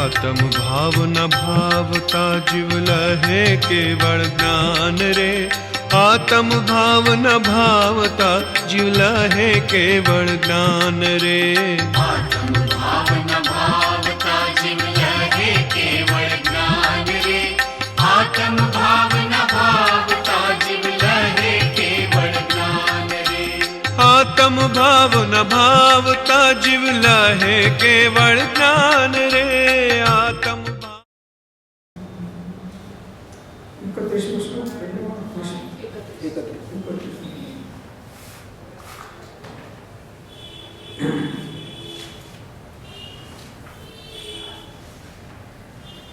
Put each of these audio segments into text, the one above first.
आत्म भाव न भावता जीव लहे केवल ज्ञान रे। आत्म भाव न भावता जीव लहे केवल ज्ञान रे। आत्म भाव न भावता जीव लहे केवल ज्ञान रे। आत्म भाव न भावता जीव लहे केवल ज्ञान रे। आत्म भाव न भावता जीव लहे केवल ज्ञान रे। आत्म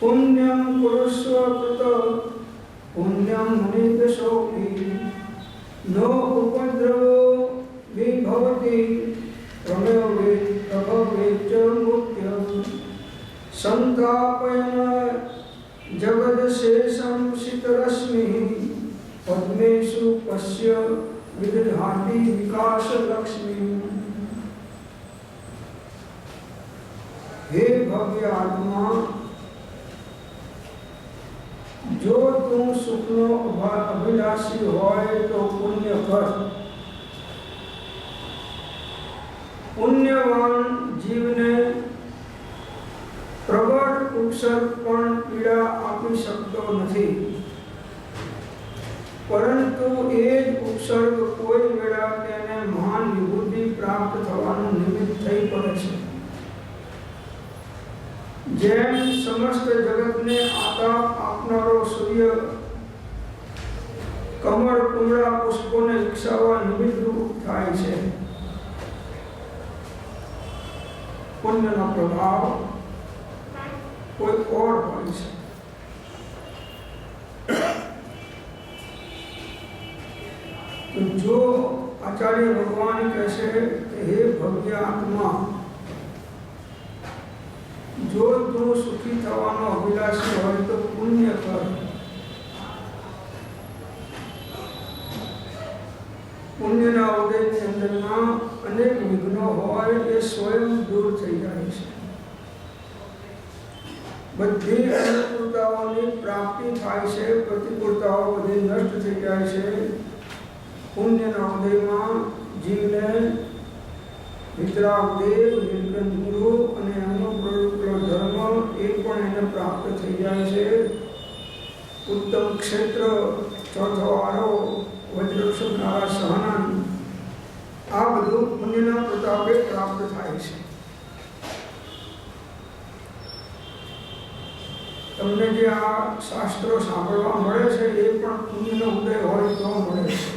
पुण्यं कुरुष्व कृत पुण्यं मुनिदशोऽपि नो उपद्रवो विभवति प्रभवे च मुक्त्यं सन्तापयन् जगदशेषं शीतरश्मिः पद्मेषु पश्य विदधाति विकासलक्ष्मीम्। हे भव्य आत्मा, जो तू सुखनो अभिलाषी होय तो पुण्य कर। पुण्यवान जीवने प्रबળ ઉપસર્ગ પણ પીડા આપી શકતો નથી, પરંતુ એ જ ઉપસર્ગ કોઈ વેળા તેને મહાન વિભૂતિ પ્રાપ્ત થવાનું નિમિત્ત થઈ પડે છે। જેમ સમસ્ત જગતને આતાપ આપનારો સૂર્ય કમળ કુમળા પુષ્પોને વિકસાવવા નિમિત્તરૂપ થાય છે, પુણ્યનો પ્રભાવ कोई और होई से। तो जो आचार्य भगवान कैसे हे भव्य आत्मा, जो तू सुखी थवानो अभिलाषी होय तो पुण्य कर। पुण्यना उदयनी अंदरना अनेक विघ्नो होय ए स्वयं दूर થઈ જાય છે। બધી અનુકૂળતાઓની પ્રાપ્તિ થાય છે, પ્રતિકૂળતાઓ બધી નષ્ટ થઈ જાય છે। પુણ્યના ઉદયમાં જીવને વિતરાગ દેવ, નિર્ગુણ ગુરુ અને એમનો પ્રવૃત્તિનો ધર્મ એ પણ એને પ્રાપ્ત થઈ જાય છે। ઉત્તમ ક્ષેત્ર, ચોથો આરો, વજ્રક્ષનારા સહનન, આ બધું પુણ્યના પ્રતાપે પ્રાપ્ત થાય છે। તમને જે આ શાસ્ત્રો સાંભળવા મળે છે એ પણ પુણ્યનો ઉદય હોય તો મળે છે।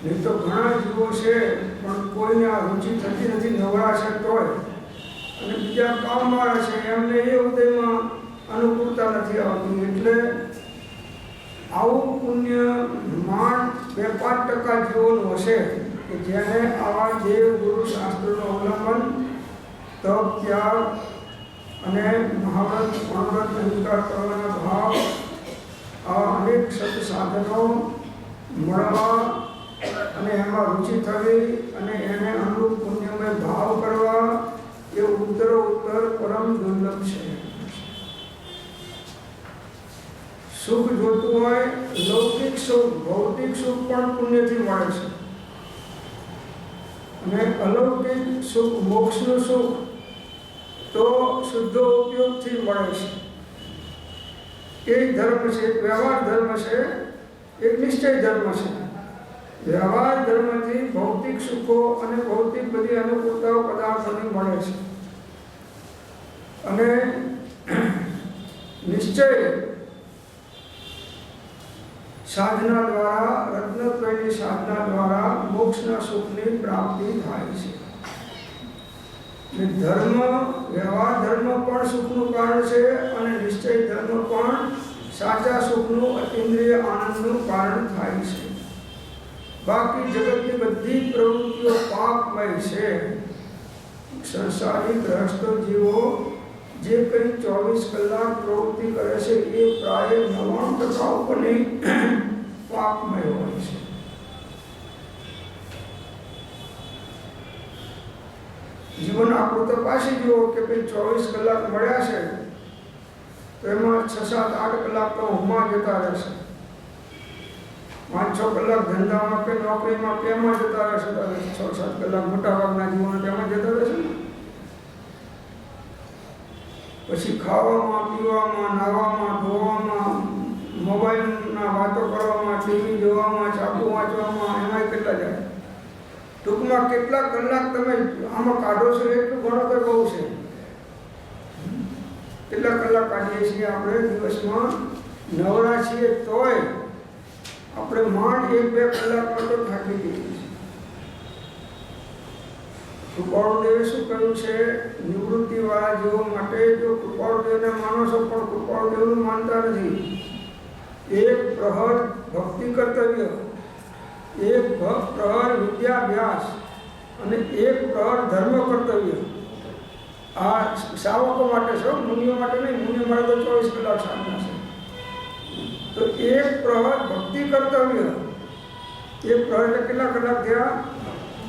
નહીં તો ઘણા જીવો છે પણ કોઈને આ રુચિ થતી નથી, નવરા છે તોય, અને બીજા કામવાળા છે એમને એ ઉદયમાં અનુકૂળતા નથી આવતી, એટલે આવું પુણ્ય માંડ 2-5% જીવોનું હશે કે જેને આવા દેવ ગુરુ શાસ્ત્રનું અવલંબન, તપ, ત્યાગ અને મહાવ્રત અણવ્રત અંગીકાર કરવાના ભાવ, આ અનેક સત સાધનો મળવા અને એમાં રુચિ થવી અને એને અનુરૂપ પુણ્યમય ભાવ કરવા એ ઉત્તરોત્તર પરમ દુર્લભ છે। સુખ જોતું હોય, લૌકિક સુખ, ભૌતિક સુખ પણ પુણ્યથી મળે છે, અને અલૌકિક સુખ, મોક્ષનું સુખ तो शुद्ध उपयोग थी મળે છે। एक धर्म से, एक व्यवहार धर्म से, एक निश्चय धर्म से। व्यवहार धर्म थी भौतिक सुखो અને ભૌતિક બધી અનુકૂળતાઓ પદાર્થોની મળે છે, અને નિશ્ચય સાધના દ્વારા, રત્નત્રયની સાધના દ્વારા મોક્ષના સુખની પ્રાપ્તિ થાય છે। धर्म, व्यवहार धर्म पण सुखનું કારણ છે અને નિશ્ચય ધર્મ પણ સાચા સુખનું, અતિન્દ્રિય આનંદનું કારણ થાય છે। બાકી જગતની બધી પ્રવૃત્તિઓ પાપમય છે। સંસારી ગ્રહસ્થ જીવો જે કંઈ 24 કલાક પ્રવૃત્તિ કરે છે એ પ્રાય 99% ઉપરની પાપમય હોય છે। જીવન આપણું તપાસી જુઓ કે ભાઈ 24 કલાક મળ્યા છે તો એમાં 6, 7, 8 કલાક તો ઊંઘમાં જતા રહેશે, 5, 6 કલાક ધંધામાં કે નોકરીમાં પેમાં જતા રહેશે, 6, 7 કલાક મોટાભાગના જીવન પેમાં જતા રહેશે ને. પછી ખાવામાં, પીવામાં, નાહવામાં, ધોવામાં, મોબાઈલના વાતો કરવામાં, ટીવી જોવામાં, છાપુ વાંચવામાં, એમાંય કેટલા જાય. ટૂંકમાં કેટલા કલાક તમે આમાં કાઢો છો એટલું ગણો તો બહુ છે. કેટલા કલાક કાઢીએ છીએ આપણે દિવસમાં? નવરા છીએ તોય આપણે માંડ 1-2 કલાકમાં તો થાકી જઈએ છીએ. કૃપાળુદેવે શું કહ્યું છે? નિવૃત્તિવાળા જીવો માટે જો કૃપાળુદેવને માનો છો પણ કૃપાળુદેવનું માનતા નથી. 1 પ્રહર ભક્તિ કર્તવ્ય, 1 પ્રહર વિદ્યાભ્યાસ અને 1 પ્રહર ધર્મ કર્તવ્ય. આ સાવકો માટે છે, મુનિઓ માટે નહીં. મુનિઓ માટે તો 24 કલાક સાધના છે. તો 1 પ્રહર ભક્તિ કર્તવ્ય, 1 પ્રહર એટલે કેટલા કલાક થયા?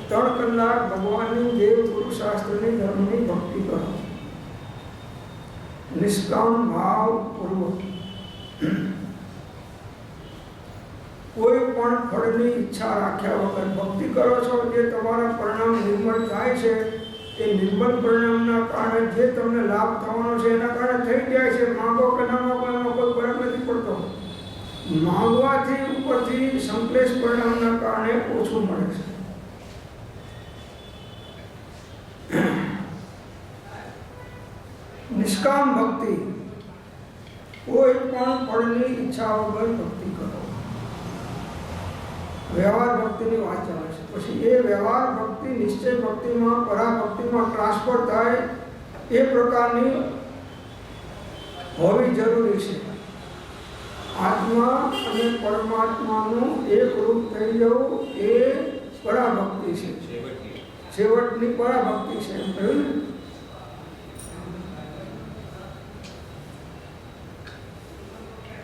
3 કલાક ભગવાનની, દેવ, ગુરુ, શાસ્ત્રની, ધર્મની ભક્તિ કરો નિષ્કામ ભાવ પૂર્વક. કોઈ પણ ફળની ઈચ્છા રાખ્યા વગર ભક્તિ કરો છો. જે તમારા પરિણામ નિર્મળ થાય છે એ નિર્મળ પરિણામના કારણે જે તમને લાભ થવાનો છે એના કારણે થઈ જાય છે. માંગો કે ના માંગો એમાં કોઈ ફરક નથી પડતો. માંગવાથી ઉપરથી સંકલેશ પરિણામના કારણે ઓછું મળે છે. નિષ્કામ ભક્તિ, કોઈ પણ ફળની ઈચ્છા વગર ભક્તિ કરો. વ્યવહાર ભક્તિની વાત ચાલે છે. પછી એ વ્યવહાર ભક્તિ નિશ્ચય ભક્તિમાં, પરાભક્તિમાં ટ્રાન્સફર થાય એ પ્રકારની હોવી જરૂરી છે. આત્મા અને પરમાત્માનું એક રૂપ થઈ જવું એ પરાભક્તિ છે, છેવટની પરાભક્તિ છે. એમ કહ્યું ને?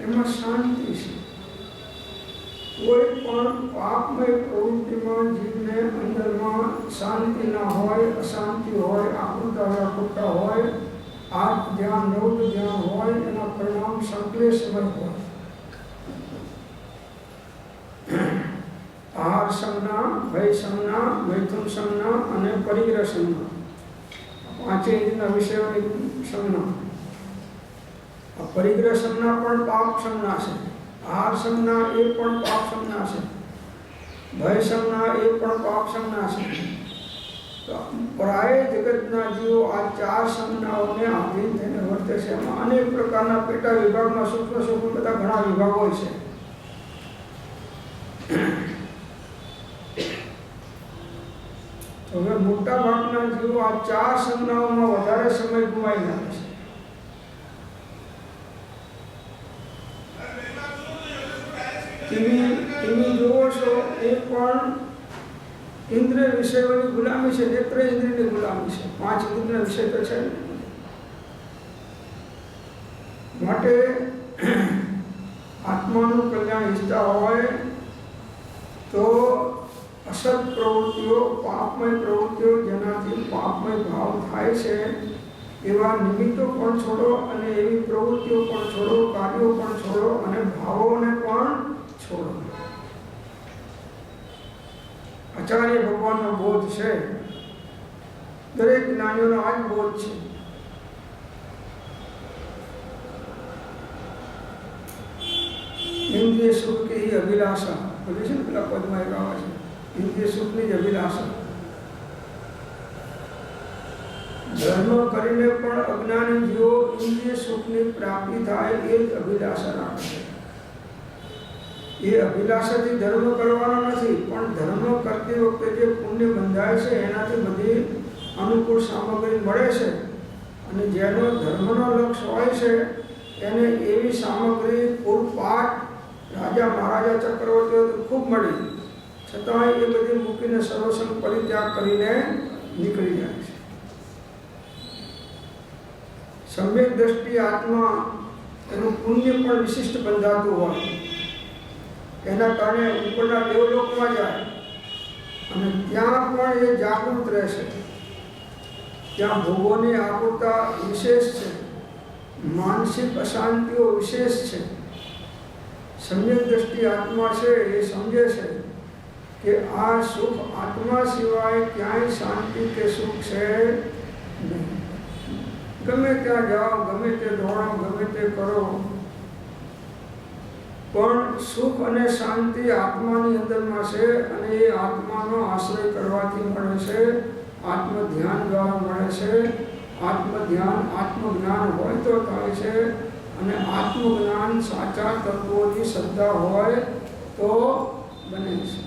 એમાં શાંતિ છે. કોઈ પણ પાપમય પ્રવૃત્તિમાં જીવને અંદરમાં શાંતિ ના હોય, અશાંતિ હોય, આકૃતા વ્યાકૃતા હોય, આત્મ ધ્યાન, રૌદ્ર ધ્યાન હોય, એના પરિણામ સંકલેશમય હોય. આહાર સંજ્ઞા, ભય સંજ્ઞા, મૈથુન સંજ્ઞા અને પરિગ્રહ સંજ્ઞા, 5 ઇન્દ્રિયના વિષયોની સંજ્ઞા. પરિગ્રહ સંજ્ઞા પણ પાપ સંજ્ઞા છે. આહાર સંજ્ઞા એ પણ પાપ સંજ્ઞા છે. ભય સંજ્ઞા એ પણ પાપ સંજ્ઞા છે. તો પ્રાય જગતના જીવો આ 4 સંજ્ઞાઓને આધીન થઈને વર્તે છે. એમાં અનેક પ્રકારના પેટા વિભાગમાં સૂક્ષ્મ સૂક્ષ્મ બધા ઘણા વિભાગો હોય છે. હવે મોટા ભાગના જીવો આ 4 સંજ્ઞાઓમાં વધારે સમય ગુમાવી નાખે છે. ટીવી જોવો છો એ પણ ઇન્દ્રિય વિષયોની ગુલામી છે, નેત્ર ઇન્દ્રિયની ગુલામી છે. 5 ઇન્દ્રિયના વિષય તો છે. માટે આત્માનું કલ્યાણ ઈચ્છતા હોય તો અસત પ્રવૃત્તિઓ, પાપમય પ્રવૃત્તિઓ, જેનાથી પાપમય ભાવ થાય છે એવા નિમિત્તો પણ છોડો અને એવી પ્રવૃત્તિઓ પણ છોડો, કાર્યો પણ છોડો અને ભાવોને પણ છોડો. આચાર્ય ભગવાનનો બોધ છે. દરેક જ્ઞાનીઓનો આ જ બોધ છે. ઇન્દ્રિય સુખ કે અભિલાષા બોલે છે ને, પેલા પદમાં એક આવે છે, ઇન્દ્રિય સુખની જ અભિલાષા. ધર્મ કરીને પણ અજ્ઞાની જીવો ઇન્દ્રિય સુખની પ્રાપ્તિ થાય એ જ અભિલાષા રાખે છે. એ અભિલાષાથી ધર્મ કરવાનો નથી, પણ ધર્મ કરતી વખતે જે પુણ્ય બંધાય છે એનાથી બધી અનુકૂળ સામગ્રી મળે છે. અને જેનો ધર્મનો લક્ષ્ય હોય છે એને એવી સામગ્રી પૂરપાટ રાજા મહારાજા ચક્રવર્તીઓ તો ખૂબ મળી, છતાંય એ બધી મૂકીને સર્વસંગ પરિત્યાગ કરીને નીકળી જાય છે. સમ્યક દ્રષ્ટિ આત્મા એનું પુણ્ય પણ વિશિષ્ટ બંધાતું હોય, એના કારણે ઉપરના દેવલોકમાં જાય અને ત્યાં પણ એ જાગૃત રહેશે. ત્યાં ભોગોની આકુરતા વિશેષ છે, માનસિક અશાંતિઓ વિશેષ છે. સમ્યક દ્રષ્ટિ આત્મા છે એ સમજે છે કે આ સુખ આત્મા સિવાય ક્યાંય શાંતિ કે સુખ છે નહીં. ગમે ત્યાં જાઓ, ગમે તે દોડો, ગમે તે કરો, પણ સુખ અને શાંતિ આત્માની અંદરમાં છે અને એ આત્માનો આશ્રય કરવાથી મળે છે, આત્મ ધ્યાન દ્વારા મળે છે. આત્મધ્યાન આત્મજ્ઞાન હોય તો થાય છે અને આત્મજ્ઞાન સાચા તત્વોની શ્રદ્ધા હોય તો બને છે.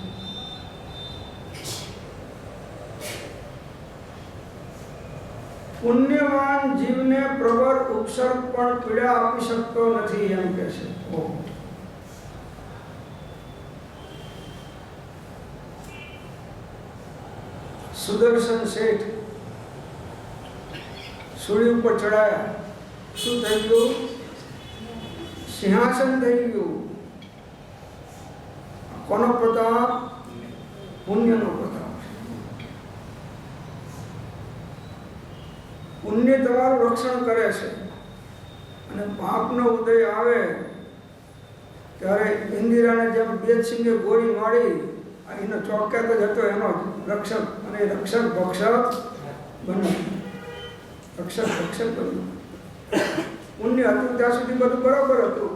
પુણ્યવાન જીવને પ્રબળ ઉપસર્ગ પણ પીડા આપી શકતો નથી એમ કે છે. સુદર્શન શેઠ સૂર્ય ઉપર ચડાયા, શું થઈ ગયું? સિંહાસન થઈ ગયું. કોનો પ્રતાપ? પુણ્યનો પ્રતાપ. પુણ્ય તમારું રક્ષણ કરે છે અને પાપનો ઉદય આવે ત્યારે ઇન્દિરાને જેમ બેદસિંહે ગોળી મારી, એનો ચોક્કસ જ હતો એનો રક્ષક, અને રક્ષક ભક્ષક બન્યું. રક્ષક ભક્ષક બન્યું. પુણ્ય હતું ત્યાં સુધી બધું બરાબર હતું,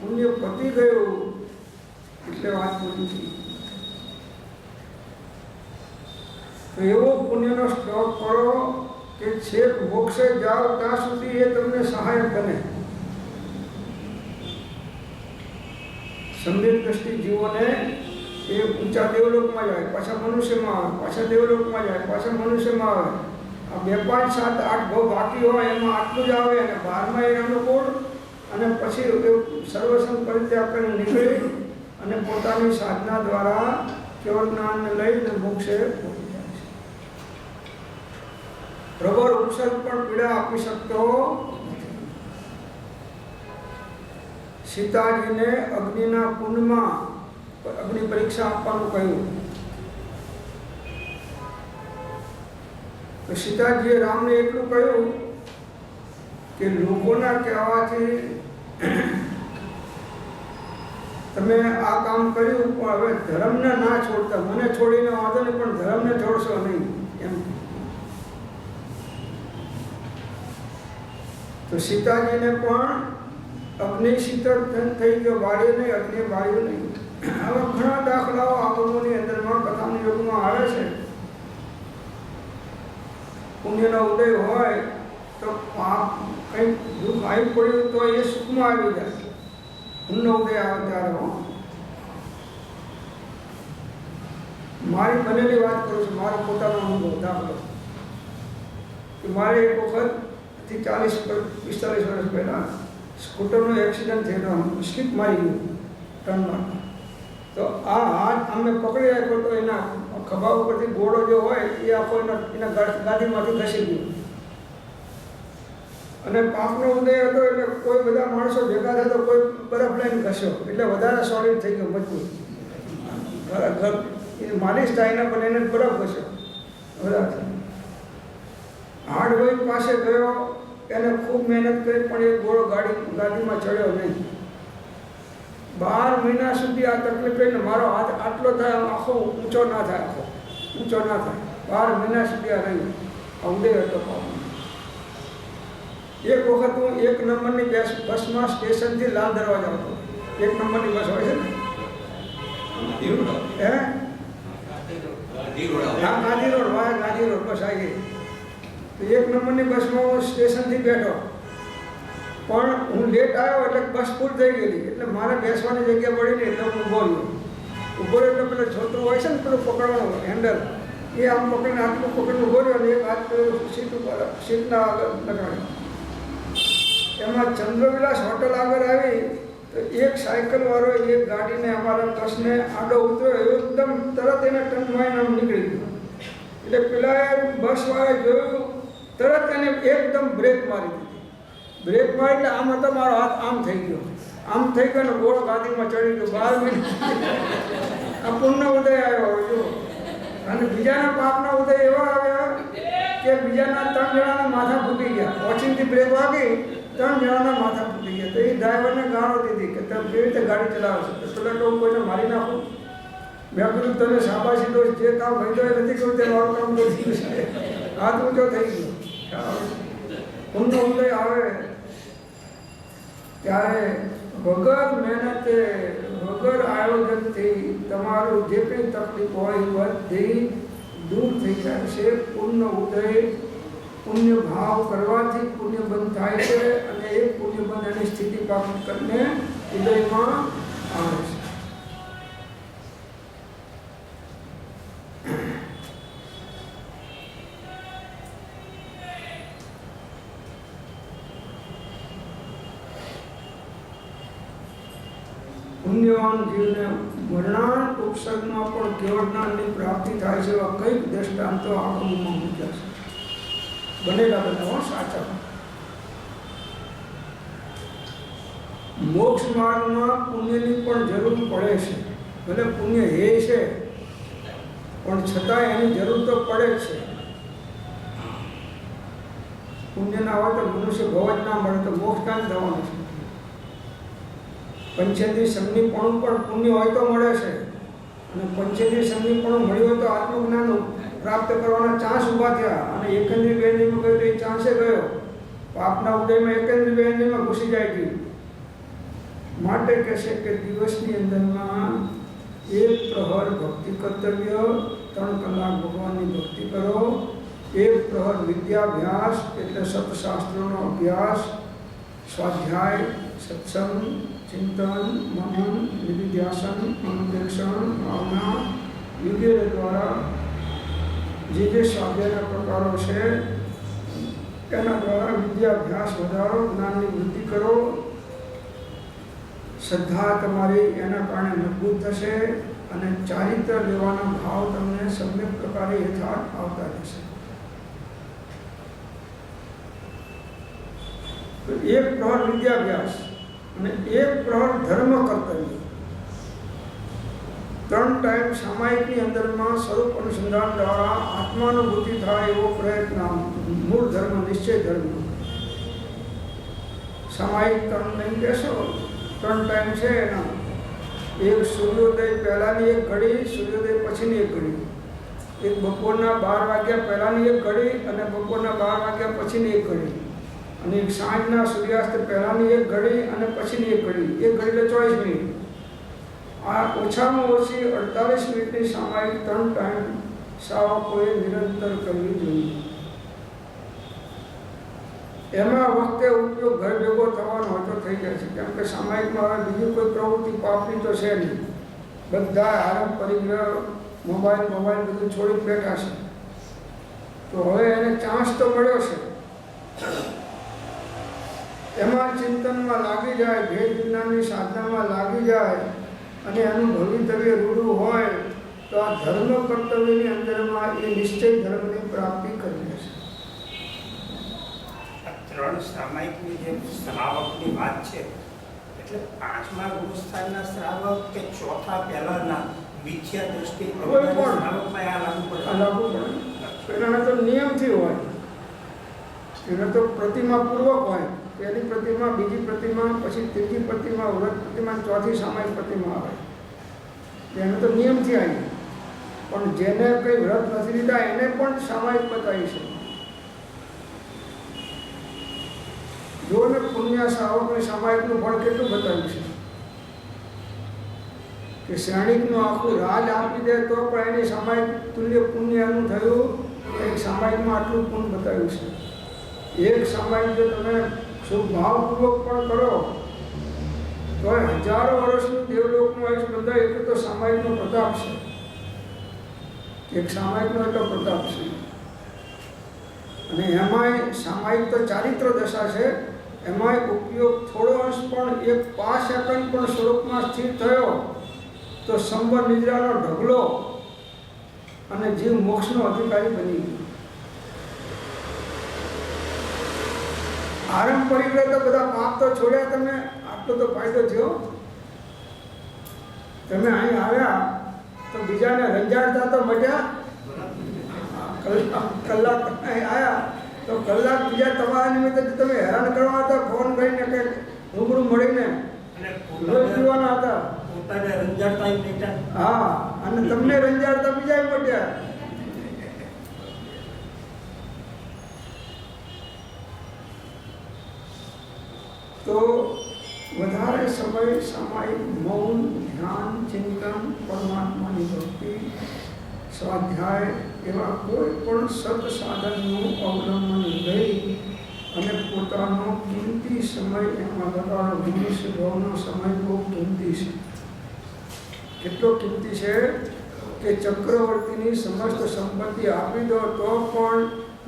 પુણ્ય પતી ગયું એટલે વાત પૂરી થઈ. તો એવો પુણ્યનો સ્ટોક કરો કે છેક મોક્ષે જાઓ ત્યાં સુધી એ તમને સહાયક બને. સંવેદ દ્રષ્ટિ જીવોને એ ઊંચા દેવલોકમાં જાય, પાછા મનુષ્યમાં આવે, પાછા દેવલોકમાં જાય, પાછા મનુષ્યમાં આવે. આ 2, 5, 7, 8 ભાવ બાકી હોય એમાં આટલું જ આવે અને 12માં એ અનુકૂળ, અને પછી સર્વસંગ પરિત્યાગ કરીને નીકળી અને પોતાની સાધના દ્વારા કેવળ જ્ઞાનને લઈને મોક્ષે પહોંચી જાય છે. પ્રબળ ઉપસર્ગ પણ પીડા આપી શકતો નથી. સીતાજીને અગ્નિના કુંડમાં અગ્નિ પરીક્ષા આપવાનું કહ્યું તો સીતાજીએ રામને એટલું કહ્યું કે લોકોના કહેવાથી તમે આ કામ કર્યું, પણ હવે ધર્મને ના છોડતા, મને છોડીને વાંધો નહીં પણ ધર્મને છોડશો નહીં એમ. તો સીતાજીને પણ અગ્નિ શીતળ થઈ ગયો, બાળ્યો નહીં, અગ્નિ બાળ્યું નહીં. આવા ઘણા દાખલાઓ આગળની અંદરમાં કથાની યોગમાં આવે છે. પુણ્યનો ઉદય હોય તો પાપ કંઈક દુઃખ આવી પડ્યું તો એ સુખમાં આવી જાય. પુણ્યનો ઉદય આવે ત્યારે મારી બનેલી વાત કરું છું, મારો પોતાનો અનુભવ દાખલો કે મારે એક વખતથી 40-45 વર્ષ પહેલાં સ્કૂટરનો એક્સિડન્ટ થયેલો, સ્લીપ મારી ગયું ટર્નમાં. તો આ હાથ અમે પકડી રાખ્યો તો એના ખભા ઉપરથી ઘોડો જે હોય એ આખો એના ગાદીમાંથી ખસી ગયો. અને પાપનો ઉદય હતો એટલે કોઈ બધા માણસો ભેગા થયા તો કોઈ બરફ લઈને ઘસ્યો એટલે વધારે સોલિડ થઈ ગયો, મજબૂત. માલિશ થાય એના પણ એને બરફ ઘસ્યો વધારે. હાર્ડવેર પાસે ગયો, એને ખૂબ મહેનત કરી પણ એ ઘોડો ગાડીમાં ચડ્યો નહીં. 12 મહિના સુધી આ તકલીફ રહીને મારો હાથ આટલો થાય, આખો ઊંચો ના થાય, આખો ઊંચો ના થાય. 12 મહિના સુધી આ રહ્યું. આ ઉદય હતો પાપનો. એક વખત હું 1 નંબરની બસમાં સ્ટેશનથી લાલ દરવાજા હતો. 1 નંબરની બસ હોય છે ને, ગાંધી રોડ બસ આવી ગઈ. તો 1 નંબરની બસમાં હું સ્ટેશનથી બેઠો, પણ હું લેટ આવ્યો એટલે બસ ફૂલ થઈ ગયેલી, એટલે મારે બેસવાની જગ્યા પડી નહીં એટલે હું ઊભો રહ્યો. એટલે પેલું છોતરું હોય છે ને પેલું પકડવાનું હેન્ડલ, એ આમ પકડીને આટલું પકડીને ઊભો રહ્યો અને એક હાથ પેલું સીટ ઉપર સીટના આગળ લગાડ્યો. એમાં ચંદ્રવિલાસ હોટલ આગળ આવી તો એક સાયકલવાળો એક ગાડીને અમારા બસને આડો ઉતર્યો, એકદમ તરત એને ટર્ન મારીને આમ નીકળી ગયો. એટલે પેલા બસવાળાએ જોયું, તરત એને એકદમ બ્રેક મારી દીધી. બ્રેક મારી એટલે આમ હતો, મારો હાથ આમ થઈ ગયો, આમ થઈ ગયો ને ઘોડો ગાદીમાં ચડી ગયો. 12 મહિના આ પુણ્ય ઉદય આવ્યો જો. અને બીજાના પાપના ઉદય એવા આવ્યા કે બીજાના 3 જણાના માથા ફૂટી ગયા, ઓચિંતી બ્રેક વાગી, 3 જણાના માથા ફૂટી ગયા. તો એ ડ્રાઈવરને ગાળો દીધી કે તમે કેવી રીતે ગાડી ચલાવો છો? તો પેલા તો કોઈને મારી નાખું. મેં કીધું તને શાબાશી દો, જે કામ ભાઈ એ નથી કર્યું તે મારું કામ કરી છે. હાથ ઊંચો થઈ ગયો. ઊંડો ઉદય આવે ત્યારે વગર મહેનતે, વગર આયોજનથી તમારું જે કંઈ તકલીફ હોય એ બધી દૂર થઈ જાય છે. પુણ્ય ઉદય, પુણ્ય ભાવ કરવાથી પુણ્ય બંધ થાય છે અને એ પુણ્ય બંધ એની સ્થિતિ પ્રાપ્ત કરીને ઉદયમાં આવે છે. પુણ્યવાન જીવને મરણાંત ઉપસર્ગમાં પણ કેવળ જ્ઞાનની પ્રાપ્તિ થાય છે. એવા કંઈક દ્રષ્ટાંતો આગમમાં મૂક્યા છે, બનેલા બધા સાચા. મોક્ષ માર્ગમાં પુણ્યની પણ જરૂર પડે છે. ભલે પુણ્ય હે છે પણ છતાં એની જરૂર તો પડે જ છે. પુણ્ય ના હોય તો મનુષ્ય ભવ જ ના મળે તો મોક્ષ કાં થવાનું છે? પંચેન્દ્રિય સંગીપણું પણ પુણ્ય હોય તો મળે છે, અને પંચેન્દ્રિય સંગીપણું મળ્યું હોય તો આત્મજ્ઞાન પ્રાપ્ત કરવાના ચાન્સ ઊભા થયા, અને એકેન્દ્રિય બેન્દ્રિયમાં ગયો તો એ ચાન્સે ગયો. પાપના ઉદયમાં એકેન્દ્રિય બેન્દ્રિયમાં ઘૂસી જાય ગયું. માટે કહેશે કે દિવસની અંદરમાં 1 પ્રહર ભક્તિ કર્તવ્ય, 3 કલાક ભગવાનની ભક્તિ કરો, 1 પ્રહર વિદ્યાભ્યાસ એટલે સત્શાસ્ત્રોનો અભ્યાસ, સ્વાધ્યાય, સત્સંગ, ચિંતન, મનન, નિધિધ્યાસન, અનુદેક્ષણ, ભાવના વગેરે દ્વારા જે સ્વાધ્યાયના પ્રકારો છે એના દ્વારા વિદ્યાભ્યાસ વધારો, જ્ઞાનની વૃદ્ધિ કરો. શ્રદ્ધા તમારી એના કારણે મજબૂત થશે અને ચારિત્ર લેવાના ભાવ તમને સમ્યક પ્રકારે યથાર્થ આવતા રહેશે. 1 પ્રહર વિદ્યાભ્યાસ અને 1 પ્રહર ધર્મ કર્તવ્ય. 3 ટાઈમ સામાયિકની અંદરમાં સ્વરૂપ અનુસંધાન દ્વારા આત્માનુભૂતિ થાય એવો પ્રયત્ન, મૂળ ધર્મ, નિશ્ચય ધર્મ. સામાયિક 3 નહીં કહેશો, 3 ટાઈમ છે એના. એક સૂર્યોદય પહેલાંની 1 ઘડી, સૂર્યોદય પછીની 1 ઘડી, એક બપોરના 12 વાગ્યા પહેલાંની 1 ઘડી અને બપોરના 12 વાગ્યા પછીની 1 ઘડી, અને એક સાંજના સૂર્યાસ્ત પહેલાંની 1 ઘડી અને પછીની 1 ઘડી. 1 ઘડી એટલે 24 મિનિટ. આ ઓછામાં ઓછી 48 મિનિટની સામાયિક 3 ટાઈમ સાવકોએ નિરંતર કરવી જોઈએ. એમાં વખતે ઉપયોગ ઘર ભેગો થવાનો હોય તો થઈ જાય છે, કેમ કે સામાયિકમાં હવે બીજી કોઈ પ્રવૃત્તિ પાપની તો છે નહીં. બધા આરામ પરિગ્રહ, મોબાઈલ બધું છોડી બેઠા છે. તો હવે એને ચાન્સ તો મળ્યો છે. એમાં ચિંતનમાં લાગી જાય, ભેદ વિજ્ઞાનની સાધનામાં લાગી જાય અને એનું ભવિતવ્ય રૂઢું હોય તો આ ધર્મ કર્તવ્યની અંદરમાં એ નિશ્ચય ધર્મની પ્રાપ્તિ કરી લેશે. 3 સામાયિકની જે શ્રાવકની વાત છે, એટલે 5મા ગુરુસ્થાનના શ્રાવક કે 4થા પહેલાના મિથ્યા દ્રષ્ટિ શ્રાવકમાં આ લાગુ પડે. પેલાના તો નિયમથી હોય, એના તો પ્રતિમા પૂર્વક હોય. પહેલી પ્રતિમા, બીજી પ્રતિમા, પછી ત્રીજી પ્રતિમા, વ્રત પ્રતિમા, ચોથી સામાયિક પ્રતિમા આવે. એને તો નિયમથી આવી. પણ જેને કંઈ વ્રત નથી લીધા એને પણ સામાયિક બતાવી છે. જો ને પુણ્ય શ્રાવકને સામાયિકનું ફળ કેટલું બતાવ્યું છે કે શ્રેણિકનું આખું રાજ આપી દે તો પણ એની સામાયિક તુલ્ય પુણ્ય એનું થયું. એક સામાયિકમાં આટલું પુણ્ય બતાવ્યું છે. એક સામાયિક જો તમે શુભ ભાવપૂર્વક પણ કરો તો 1000 વર્ષનું દેવલોકનું આયુષ બધા એટલું તો સામાયિકનો પ્રતાપ છે. એક સામાયિકનો એટલો પ્રતાપ છે. અને એમાંય સામાયિક તો ચારિત્ર દશા છે. એમાંય ઉપયોગ થોડો અંશ પણ 1 સેકન્ડ પણ સ્વરૂપમાં સ્થિર થયો તો સંબર નિદ્રાનો ઢગલો અને જીવ મોક્ષનો અધિકારી બની ગયો. આરંભ પરિગ્રહ તો બધા પાપ તો છોડ્યા, તમે આટલો તો ફાયદો થયો. તમે અહીં આવ્યા તો બીજાને રંજાડતા તો મટ્યા. કલાક આવ્યા તો કલાક બીજા તમારા નિમિત્તે તમે હેરાન કરવા હતા, ફોન કરીને કે રૂબરૂ મળીને અને રોજ પીવાના હતા. પોતાને રંજાડતા બેઠા. હા, અને તમને રંજાડતા બીજા મોટ્યા. તો વધારે સમય સામાયિક મૌન, ધ્યાન, ચિંતન, પરમાત્માની ભક્તિ, સ્વાધ્યાય એવા કોઈ પણ સત સાધનનું અવલંબન લઈ અને પોતાનો કિંમતી સમય એમાં લગાડો. મનુષ્ય ભાવનો સમય બહુ કિંમતી છે. કેટલો કિંમતી છે કે ચક્રવર્તીની સમસ્ત સંપત્તિ આપી દો તો પણ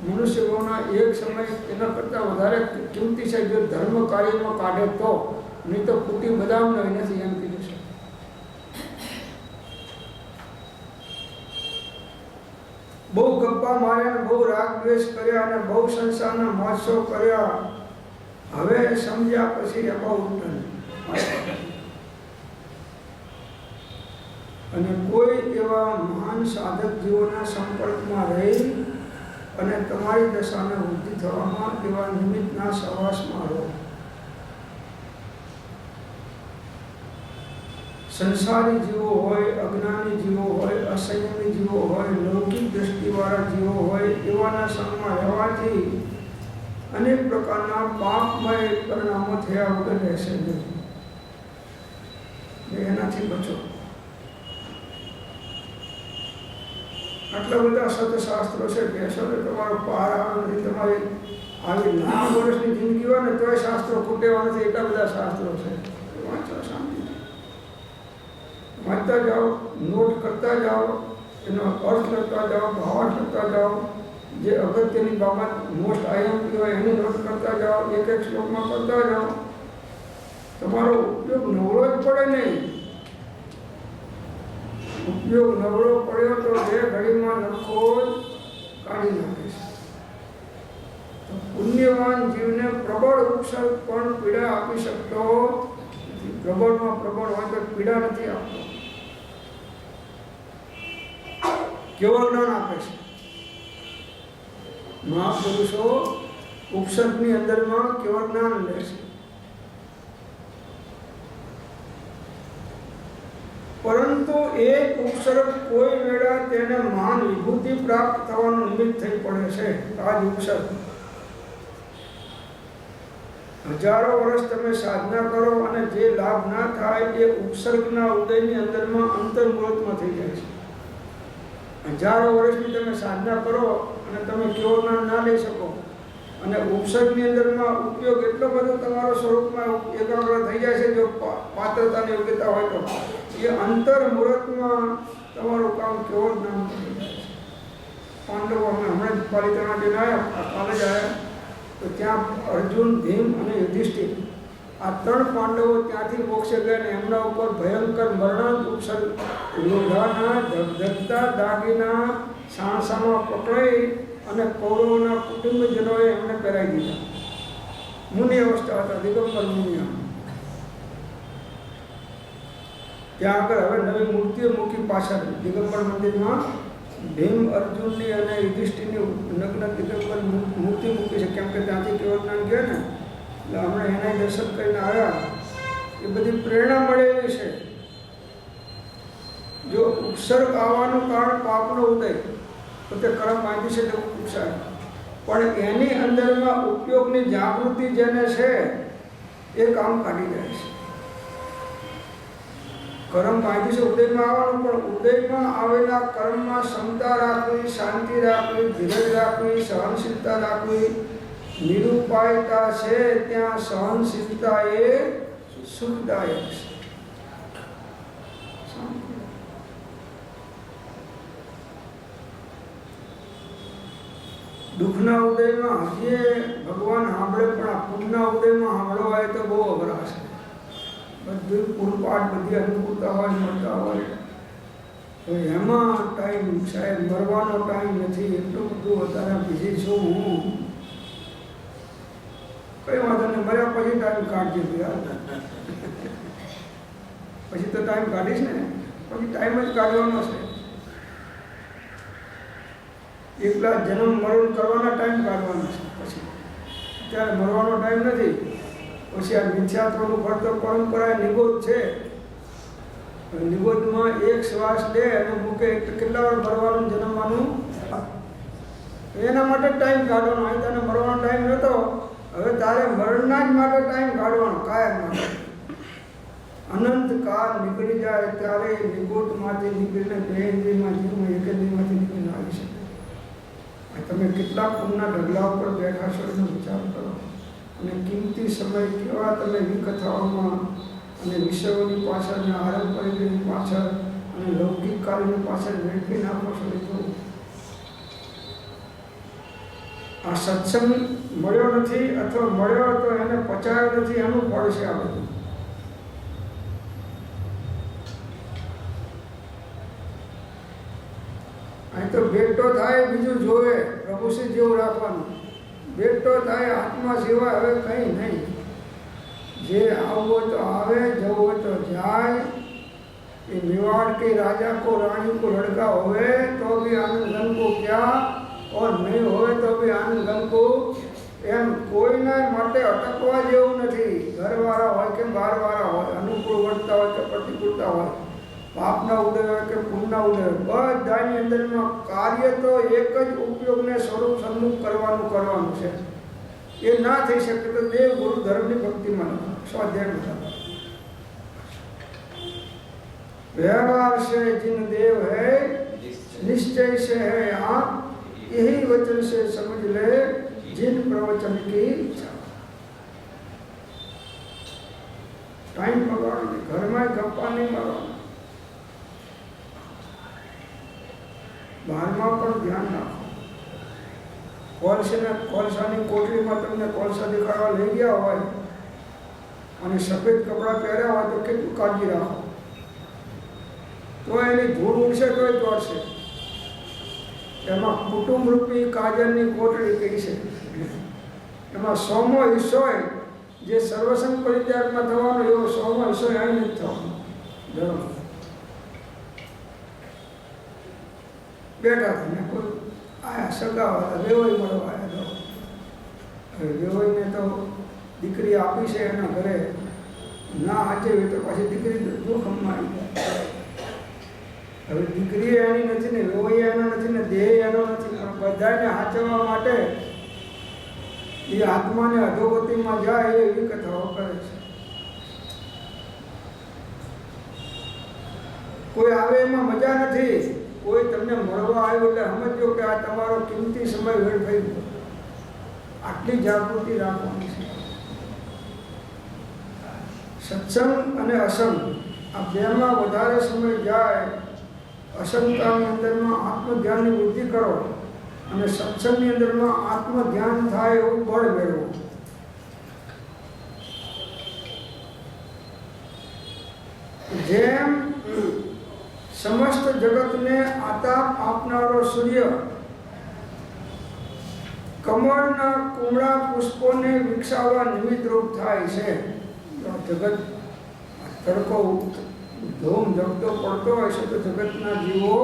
મનુષ્ય ભાવના એક સમય એના કરતાં વધારે કિંમતી છે જો ધર્મ કાર્યમાં કાઢે તો, નહીં તો કુટી બદામ નથી એમ કીધું છે. બહુ ગપ્પા માર્યા, બહુ રાગ દ્વેષ કર્યા અને બહુ સંસારના મહોત્સવ કર્યા, હવે સમજ્યા પછી એમાં ઉઠન. અને કોઈ એવા મહાન સાધક જીવોના સંપર્કમાં રહી અને તમારી દશાને વૃદ્ધિ થવામાં એવા નિમિત્તના સહવાસમાં રહો. સંસારી જીવો હોય, અજ્ઞાની જીવો હોય, અસંયમી જીવો હોય, લૌકિક દ્રષ્ટિવાળા જીવો હોય, એવાના સંગમાં રહેવાથી અનેક પ્રકારના પાપમય પરિણામો થયા વગર રહેશે નહીં. એનાથી બચો. આટલા બધા સતશાસ્ત્રો છે કે તમારો પાર આવે નથી. તમારી આવી નાના વર્ષની જિંદગી હોય ને તોય શાસ્ત્રો ખૂટેવા નથી. એટલા બધા શાસ્ત્રો છે. વાંચો, શાંતિ વાંચતા જાઓ, નોટ કરતા જાઓ, એનો અર્થ લખતા જાઓ, ભાવાર્થ લખતા જાઓ, જે અગત્યની બાબત મોસ્ટ આઈએમપી હોય એની નોટ કરતા જાઓ, એક એક શ્લોકમાં કરતા જાઓ. તમારો ઉપયોગ નવરો જ પડે નહીં. ઉપયોગ નબળો પડ્યો તો બે ઘડીમાં નખો કાઢી નાખે છે. પુણ્યવાન જીવને પ્રબળ ઉપસર્ગ પણ પીડા આપી શકતો નથી. પ્રબળમાં પ્રબળ હોય તો પીડા નથી આપતો. કેવળ જ્ઞાન આપે છે. મહાપુરુષો ઉપસર્ગની અંદરમાં કેવળ જ્ઞાન લે છે. પરંતુ એક ઉપસર્ગ કોઈ વેળા તેને મહાન વિભૂતિ પ્રાપ્ત થવાનું નિમિત્ત થઈ પડે છે. આ જ ઉપસર્ગ હજારો વર્ષ તમે સાધના કરો અને જે લાભ ના થાય એ ઉપસર્ગના ઉદયની અંદરમાં અંતર્મુહૂર્તમાં થઈ જાય છે. હજારો વર્ષની તમે સાધના કરો અને તમે કેવો જ્ઞાન ના લઈ શકો અને ઉપસર્ગની અંદરમાં ઉપયોગ એટલો બધો તમારો સ્વરૂપમાં એકાગ્ર થઈ જાય છે જો પાત્રતાની યોગ્યતા હોય તો એ અંતર્મુહૂર્તમાં તમારું કામ કેવો જ્ઞાન થઈ જાય છે. પાંડવો અમે હમણાં જ પાલિતાણા જઈને આવ્યા, કોલેજ આવ્યા તો ત્યાં અર્જુન, ભીમ અને યુધિષ્ઠિર આ ત્રણ પાંડવો ત્યાંથી મોક્ષે ગયા ને એમના ઉપર ભયંકર મરણાંત ઉપસર્ગ લોઢાના ધગધગતા દાગીના સાણસામાં પકડાઈ અને કૌરવોના કુટુંબજનોએ એમને પહેરાવી દીધા. મુનિ અવસ્થા હતા, દિગંબર મુનિ. ત્યાં આગળ હવે નવી મૂર્તિઓ મૂકી પાછળ દિગંબર મંદિરમાં ભીમ, અર્જુનની અને યુધિષ્ઠિરની નગ્ન દિગંબર મૂર્તિ મૂકી છે. કેમ કે ત્યાંથી કેવળ જ્ઞાન ગયા ને એટલે હમણાં એના દર્શન કરીને આવ્યા. એ બધી પ્રેરણા મળેલી છે. જો ઉપસર્ગ આવવાનું કારણ પાપનો ઉદય તો તે કર્મ બાંધી છે તે ઉપસાય, પણ એની અંદરમાં ઉપયોગની જાગૃતિ જેને છે એ કામ કાઢી જાય છે. કર્મ બાંધી છે ઉદયમાં આવવાનું, પણ ઉદયમાં આવેલા કર્મમાં ક્ષમતા રાખવી, શાંતિ રાખવી, ધીરજ રાખવી, સહનશીલતા રાખવી, નિરુપાયતા છે ત્યાં સહનશીલતા એ સુખદાયક છે. દુઃખના ઉદયમાં હજીએ ભગવાન સાંભળે, પણ આ પુણ્યના ઉદયમાં સાંભળવા હોય તો બહુ અઘરા છે. બધું પૂરપાટ, બધી અનુકૂળતા હોય, મળતા હોય તો એમાં ટાઈમ સાહેબ મરવાનો ટાઈમ નથી. એટલું બધું વધારે બીજી છું હું. કઈ વાંધો નહીં, મર્યા પછી ટાઈમ કાઢજે યાર. પછી તો ટાઈમ કાઢીશ ને, પછી ટાઈમ જ કાઢવાનો છે. એકલા જન્મ મરણ કરવાના ટાઈમ કાઢવાના છે. પછી અત્યારે મરવાનો ટાઈમ નથી. પછી આ મિથ્યાત્વનું ફળ તો પરંપરા નિબોધ છે. નિબોધમાં એક શ્વાસ લે અને મૂકે એટલે કેટલા વાર મરવાનું જન્મવાનું, એના માટે ટાઈમ કાઢવાનો. અહીં તને મરવાનો ટાઈમ નહોતો, હવે તારે મરણના જ માટે ટાઈમ કાઢવાનો, કાયમ માટે. અનંત કાળ નીકળી જાય ત્યારે નિબોધમાંથી નીકળીને બે ઇન્દ્રિયમાં જીવમાં એક ઇન્દ્રિયમાંથી નીકળીને આવી શકે. તમે કેટલા પુણ્યના ઢગલા ઉપર બેઠા છો એનો વિચાર કરો. અને કિંમતી સમય કેવા તમે વિકથાઓમાં અને વિષયોની પાછળ અને આરંપરિકની પાછળ અને લૌકિક કાર્યની પાછળ વેઠવી નાખો છો. એ તો આ સત્સંગ મળ્યો નથી અથવા મળ્યો તો એને પચાયો નથી, એનું ફળ છે આ બધું. અહીં તો ભેટો થાય બીજું જોવે, પ્રભુશ્રી જેવું રાખવાનું. ભેટો થાય આત્મા સિવાય હવે કંઈ નહીં. જે આવવું હોય તો આવે, જવું હોય તો જાય. ये मेवाड़ के राजा को रानी को लड़का होवे तो भी आनंद घन को क्या और नहीं होवे तो भी आनंद घन को એમ કોઈના માટે અટકવા જેવું નથી. ઘરવાળા હોય કે બહારવાળા હોય, અનુકૂળ વર્તતા હોય કે પ્રતિકૂળતા હોય, પાપના ઉદય હોય કે પુણ્યના ઉદય હોય, બધાની અંદરમાં કાર્ય તો એક જ ઉપયોગને સ્વરૂપ સન્મુખ કરવાનું છે. એ ના થઈ શકે તો દેવ ગુરુ ધર્મની ભક્તિમાં સ્વાધ્યાય व्यवहार से जिन देव है निश्चय से है आप, यही वचन से समझ ले जिन प्रवचन की इच्छा. टाइम बगाड़ो, घर में गप्पा नहीं मारो, बाहर में पर ध्यान रखो. कोलसानी कोठरी में तमने कोलसा दिखावा ले गया हो અને સફેદ કપડા પહેર્યા હોય તો કેટલું કાળજી રાખો. તો એની ધૂળ ઉડશે તો એ દોડશે. એમાં કુટુંબ રૂપી કાજલની કોટડી કહી છે. એમાં 100મો હિસ્સો હોય જે સર્વસંગ પરિત્યાગમાં થવાનો, એવો 100મો હિસ્સો અહીં નથી થવાનો. ધર્મ બેઠા થઈને કોઈ આયા સગાવાળા વેવાઈ મળવા આવ્યા. હવે વેવાઈને તો દીકરી આપી છે એના ઘરે, ના હાચવી તો પછી દીકરી જોખમમાં આવી જાય. હવે દીકરી એની નથી ને, વેવાઈ એનો નથી ને, દેહ એનો નથી, પણ બધાને હાચવવા માટે એ આત્માને અધોગતિમાં જાય એવી કથાઓ કરે છે. કોઈ આવે એમાં મજા નથી. કોઈ તમને મળવા આવ્યો એટલે સમજો કે આ તમારો કિંમતી સમય વેડફાઈ ગયો. આટલી જાગૃતિ રાખવાની છે. સત્સંગ અને અસંગ આ બેમાં વધારે સમય જાય. અસંગતાની અંદરમાં આત્મધ્યાનની વૃદ્ધિ કરો અને સત્સંગની અંદરમાં આત્મધ્યાન થાય એવું બળ મેળવો. જેમ સમસ્ત જગતને આતાપ આપનારો સૂર્ય કમળના કુમળા પુષ્પોને વિકસાવવા નિમિત્ત રૂપ થાય છે. જગત તડકો ધૂમ ધબધો પડતો હોય છે તો જગતના જીવો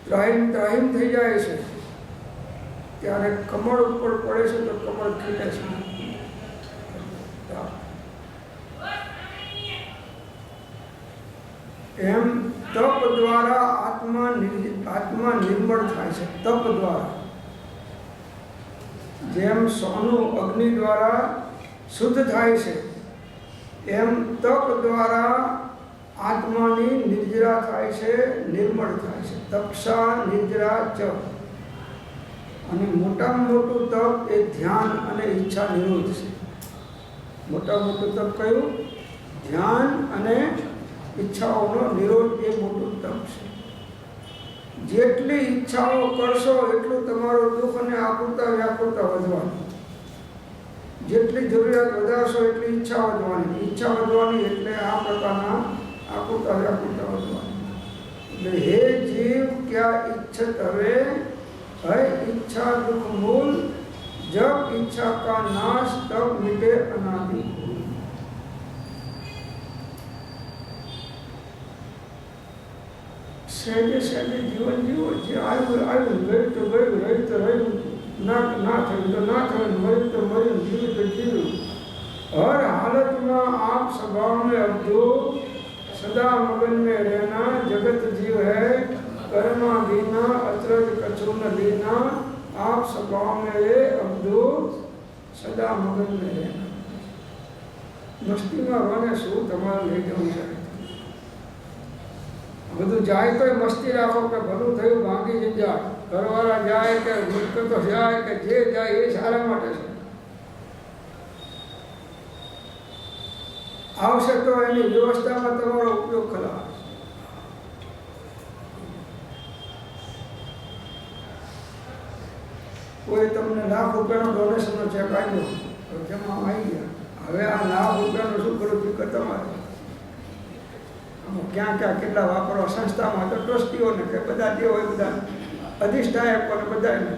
ત્રાહિમ થઈ જાય છે. ત્યારે કમળ ઉપર પડે છે તો કમળ ખીલે છે. એમ તપ દ્વારા આત્મા નિર્મળ થાય છે. તપ દ્વારા જેમ સોનું અગ્નિ દ્વારા શુદ્ધ થાય છે, એમ તપ દ્વારા આત્માની નિર્જરા થાય છે, નિર્મળ થાય છે. તપસા નિર્જરા ચ. અને મોટામાં મોટું તપ એ ધ્યાન અને ઈચ્છા નિરોધ છે. મોટામાં મોટું તપ કયું? ધ્યાન અને ઈચ્છાઓનો નિરોધ એ મોટું તપ છે. જેટલી ઈચ્છાઓ કરશો એટલું તમારું દુઃખ અને આકુરતા વ્યાકુરતા વધવાની. જેટલી જરૂરિયાત વધારશો એટલી ઈચ્છા વધવાની. ઈચ્છા વધવાની એટલે આ પ્રકારના આકુરતા વ્યાકુરતા વધવાની. એટલે હે જીવ ક્યા ઈચ્છત હવે હૈ ઈચ્છા દુઃખ મૂલ, જબ ઈચ્છા કા નાશ તબ મિटे अनादि. સહેજે સહેજે જીવન જીવો. જે આવ્યું આવ્યું, ગયું તો ગયું, રહ્યું તો રહ્યું, ના થયું તો ના થયું, મર્યું તો મર્યું, જીવ્યું તો જીવ્યું. हर हालत में आप स्वभाव में अवधो सदा मगन में रहना. जगत जीव है कर्मा दीना, अचरज कछु न दीना. आप स्वभाव में अवधो सदा मगन में रहना. मस्ती में रोने शू तमारे लई जવું છે? બધું જાય તો મસ્તી રાખો કે ભલું થયું ભાગી જ જાય. ઘરવાળા જાય કે મિલકતો જાય કે જે જાય એ સારા માટે છે. આવશે તો એની વ્યવસ્થામાં તમારો ઉપયોગ કરાવો. કોઈ તમને ₹1,00,000 ડોનેશનનો ચેક આપ્યો તો જમા આવી ગયા. હવે આ ₹1,00,000 શું કરવું ફિકર તમારે. ક્યાં ક્યાં કેટલા વાપરવા. સંસ્થામાં તો ટ્રસ્ટીઓને કે બધા જે હોય બધા અધિષ્ઠાયકોને બધાને.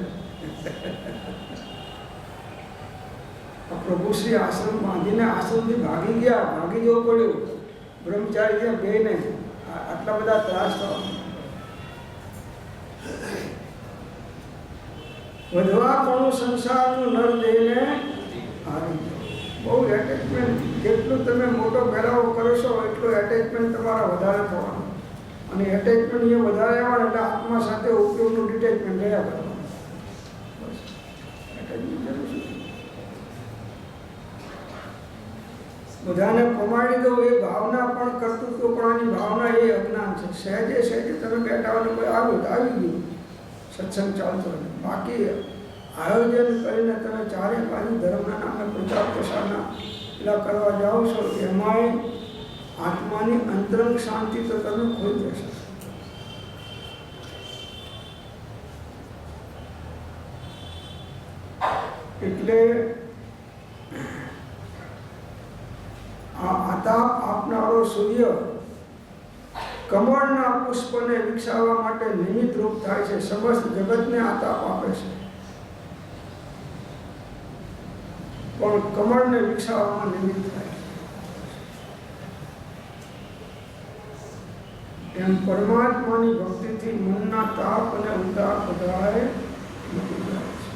પ્રભુ શ્રી આશ્રમ બાંધીને આશ્રમથી ભાગી ગયા. ભાગી જવું પડ્યું. બ્રહ્મચારી ત્યાં બે નહીં. આટલા બધા ત્રાસ થવા. વધવા પણ સંસારનું નર દઈને હારી જાઓ. બહુ એટેચમેન્ટ. જેટલું તમે મોટો ફેલાવો કરશો એટલું એટેચમેન્ટ તમારા વધારે થવાનું. અને એટેચમેન્ટ એ વધારે આવવાનું એટલે આત્મા સાથે ઉપયોગનું ડિટેચમેન્ટ રહ્યા કરવાનું. બસ એટેચમેન્ટ જરૂર છે. બધાને પમાડી દો એ ભાવના પણ કર્તૃત્વપણાની ભાવના એ અજ્ઞાન છે. સહેજે સહેજે તમે બેઠા હોય કોઈ આવ્યું તો આવી ગયું. સત્સંગ ચાલતો હોય. બાકી આયોજન કરીને તમે ચારે બાજુ ધર્મના નામે પ્રચાર પ્રસારના પેલા કરવા જાઓ છો એમાંય આત્માની અંતરંગ શાંતિ તો તમે ખોઈ દેશો. એટલે આતાપ આપનારો સૂર્ય કમળના પુષ્પને વિકસાવવા માટે નિમિત્ત રૂપ થાય છે. સમસ્ત જગતને આતાપ આપે છે પણ કમળને વિકસાવવામાં નિમિત્ત થાય. એમ પરમાત્માની ભક્તિથી મનના તાપ અને ઉતાપ બધાએ નીકળી જાય છે.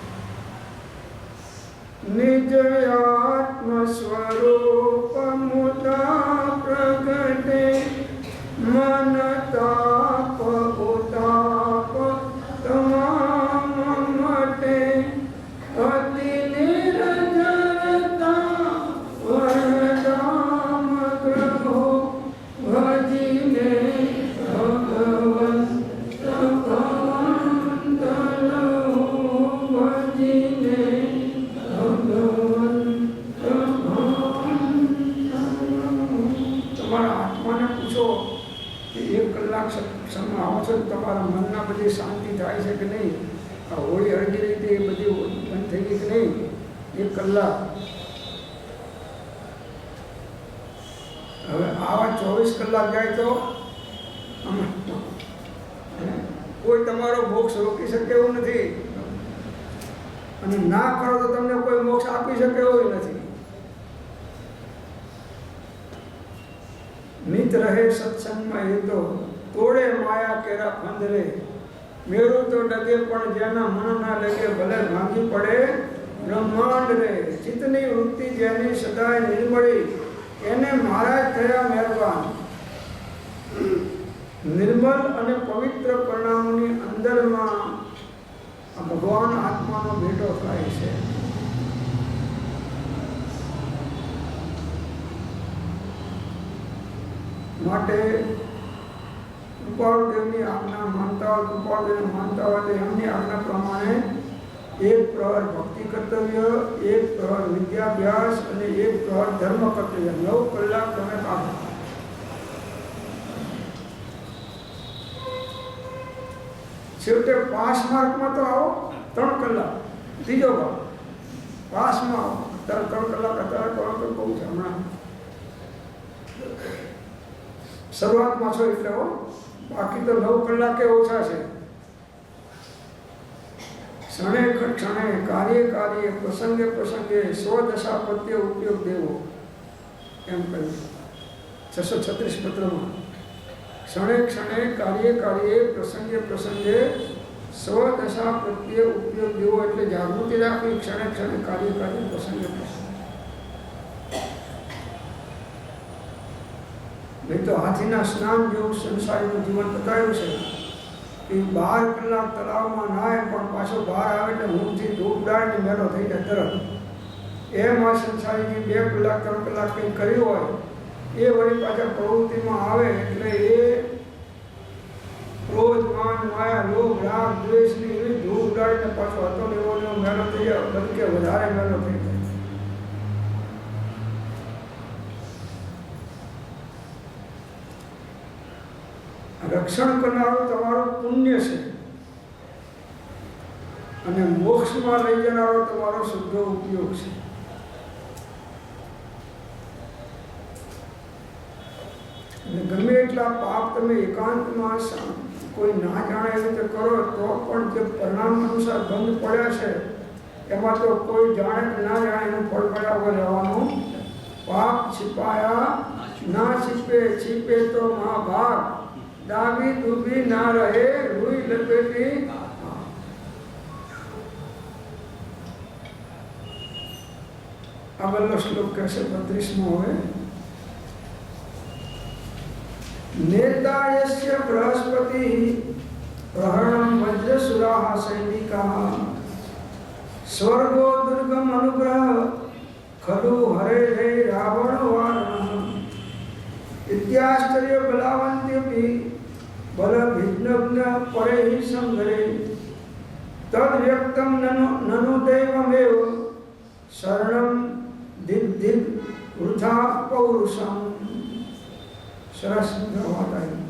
નિજ આત્મ સ્વરૂપ મુદા પ્રગટે મન તાપ ઉતાપ તમામ મટે. અતિ નિરજરતા વરદામ ગ્રહો ભજીને ભગવંત ભગવંત ભજીને તમારા આત્માને પૂછો કે 1 કલાક સમય આવો છો તમારા મનના બધી શાંતિ થાય છે કે નહીં. આ હોળી હળગી રહી હતી એ બધી બંધ થઈ ગઈ કે નહીં. 1 કલાક. હવે આવા 24 કલાક જાય તો કોઈ તમારો મોક્ષ રોકી શકે એવું નથી. અને ના કરો તો તમને કોઈ મોક્ષ આપી શકે એવું નથી. નિત રહે સત્સંગમાં એ તો તોડે માયા કેરા ફંદરે. મેરું તો ડગે પણ જેના મન ના લગે ભલે ભાંગી પડે બ્રહ્માંડ રે. ચિત્તની વૃત્તિ જેની સદાય નિર્મળી એને મહારાજ થયા મહેરબાન. નિર્મલ અને પવિત્ર પરિણામોની અંદરમાં ભગવાન આત્માનો ભેટો થાય છે. માટે કૃપાળુદેવની આજ્ઞા માનતા હોય, કૃપાળુદેવને માનતા હોય તો એમની આજ્ઞા પ્રમાણે 1 પ્રહર ભક્તિ કર્તવ્ય, 1 પ્રહર વિદ્યાભ્યાસ અને 1 પ્રહર ધર્મ કર્તવ્ય 9 કલાક તમે કાઢો. છેવટે પાસ માર્કમાં તો આવો 3 કલાક. ત્રીજો ભાગ પાસમાં આવો. અત્યારે 3 કલાક અત્યારે કરો તો બહુ છે. હમણાં શરૂઆતમાં છો એટલે હો. બાકી તો 9 કલાકે ઓછા છે. ક્ષણે ક્ષણે કાર્ય કાર્ય પ્રસંગે પ્રસંગે સ્વદશા પ્રત્યે ઉપયોગ દેવો એમ કહ્યું 636 પત્રમાં. ક્ષણે ક્ષણે કાર્ય કાર્યે પ્રસંગે પ્રસંગે સ્વદશા પ્રત્યે ઉપયોગ દેવો એટલે જાગૃતિ રાખવી ક્ષણે ક્ષણે કાર્ય કાર્ય પ્રસંગે પ્રસંગે. મેં તો હાથીના સ્નાન જેવું સંસારીનું જીવન બતાવ્યું છે કે 12 કલાક તળાવમાં નાય પણ પાછો બહાર આવે એટલે ઊંઘથી ધૂપ ઉડાડીને મેળો થઈ જાય તરત. એમ આ સંસારીજી 2 કલાક 3 કલાક કંઈ કર્યું હોય એ વળી પાછા પ્રવૃત્તિમાં આવે એટલે એ ક્રોધ માન માયા લોભ રાગ દ્વેષની એવી ધૂપ ઉડાડીને પાછો હતો ને એવો મેળો થઈ જાય બલકે વધારે મેળો થઈ જાય. રક્ષણ કરનારું તમારું પુણ્ય છે અને મોક્ષમાં લઈ જનારો તમારો શુદ્ધ ઉપયોગ છે. ગમે એટલા પાપ તમે એકાંતમાં કોઈ ના જાણે એવી રીતે કરો તો પણ જે પરિણામ અનુસાર બંધ પડ્યા છે એમાં તો કોઈ જાણે કે ના જાણે એનું ફળ પડ્યા વગર રહેવાનું. પાપ छिपाया ના छिपे छिपे तो महाभाग दाबी डूबी ना रहे रुई लपेटी. આગળનો શ્લોક કહેશે 32મો હવે नेतायस्य बृहस्पति प्रहरणं वज्रसुराः सैनिकाः स्वर्गो दुर्गम अनुग्रह खलु हरे रे रावण वारणः इत्याश्चर्य बलावन्त्यपि बल भिन्नग्न परैः संघरे तद्व्यक्तं ननु दैवमेव शरणं दिग् वृथा पौरुषम्. સરસ વાત આવી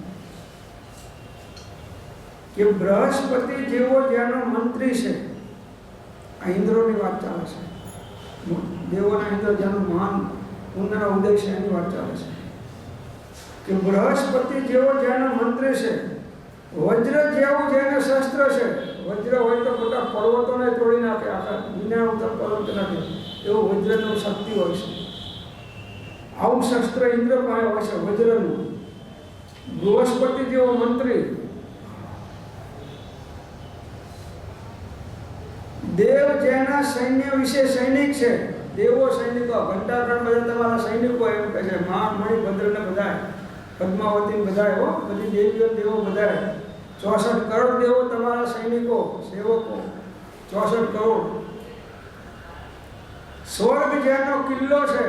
કે બૃહસ્પતિ જેવો જેનો મંત્રી છે આ ઇન્દ્રોની વાત ચાલે છે. દેવોના ઇન્દ્ર જેનું મહાન પુણ્યનો ઉદય છે એની વાત ચાલે છે કે બૃહસ્પતિ જેવો જેનો મંત્રી છે વજ્ર જેવું જેને શસ્ત્ર છે. વજ્ર હોય તો મોટા પર્વતોને તોડી નાખે આખા દુનિયા ઉત્તર પર્વત નાખે એવું વજ્રનું શક્તિ હોય છે. આવું શસ્ત્ર ઇન્દ્ર પાસે હોય છે વજ્રનું. બૃહસ્પતિ જેવો મંત્રી દેવ જેના સૈન્ય વિશે સૈનિક છે. દેવો સૈનિકો ઘંટાકણ બધા તમારા સૈનિકો એમ કહે છે. મણિ ભદ્રને બધા પદ્માવતી બધા હો બધી દેવીઓ દેવો બધા 64 કરોડ દેવો તમારા સૈનિકો સેવકો 64 કરોડ. સ્વર્ગ જેનો કિલ્લો છે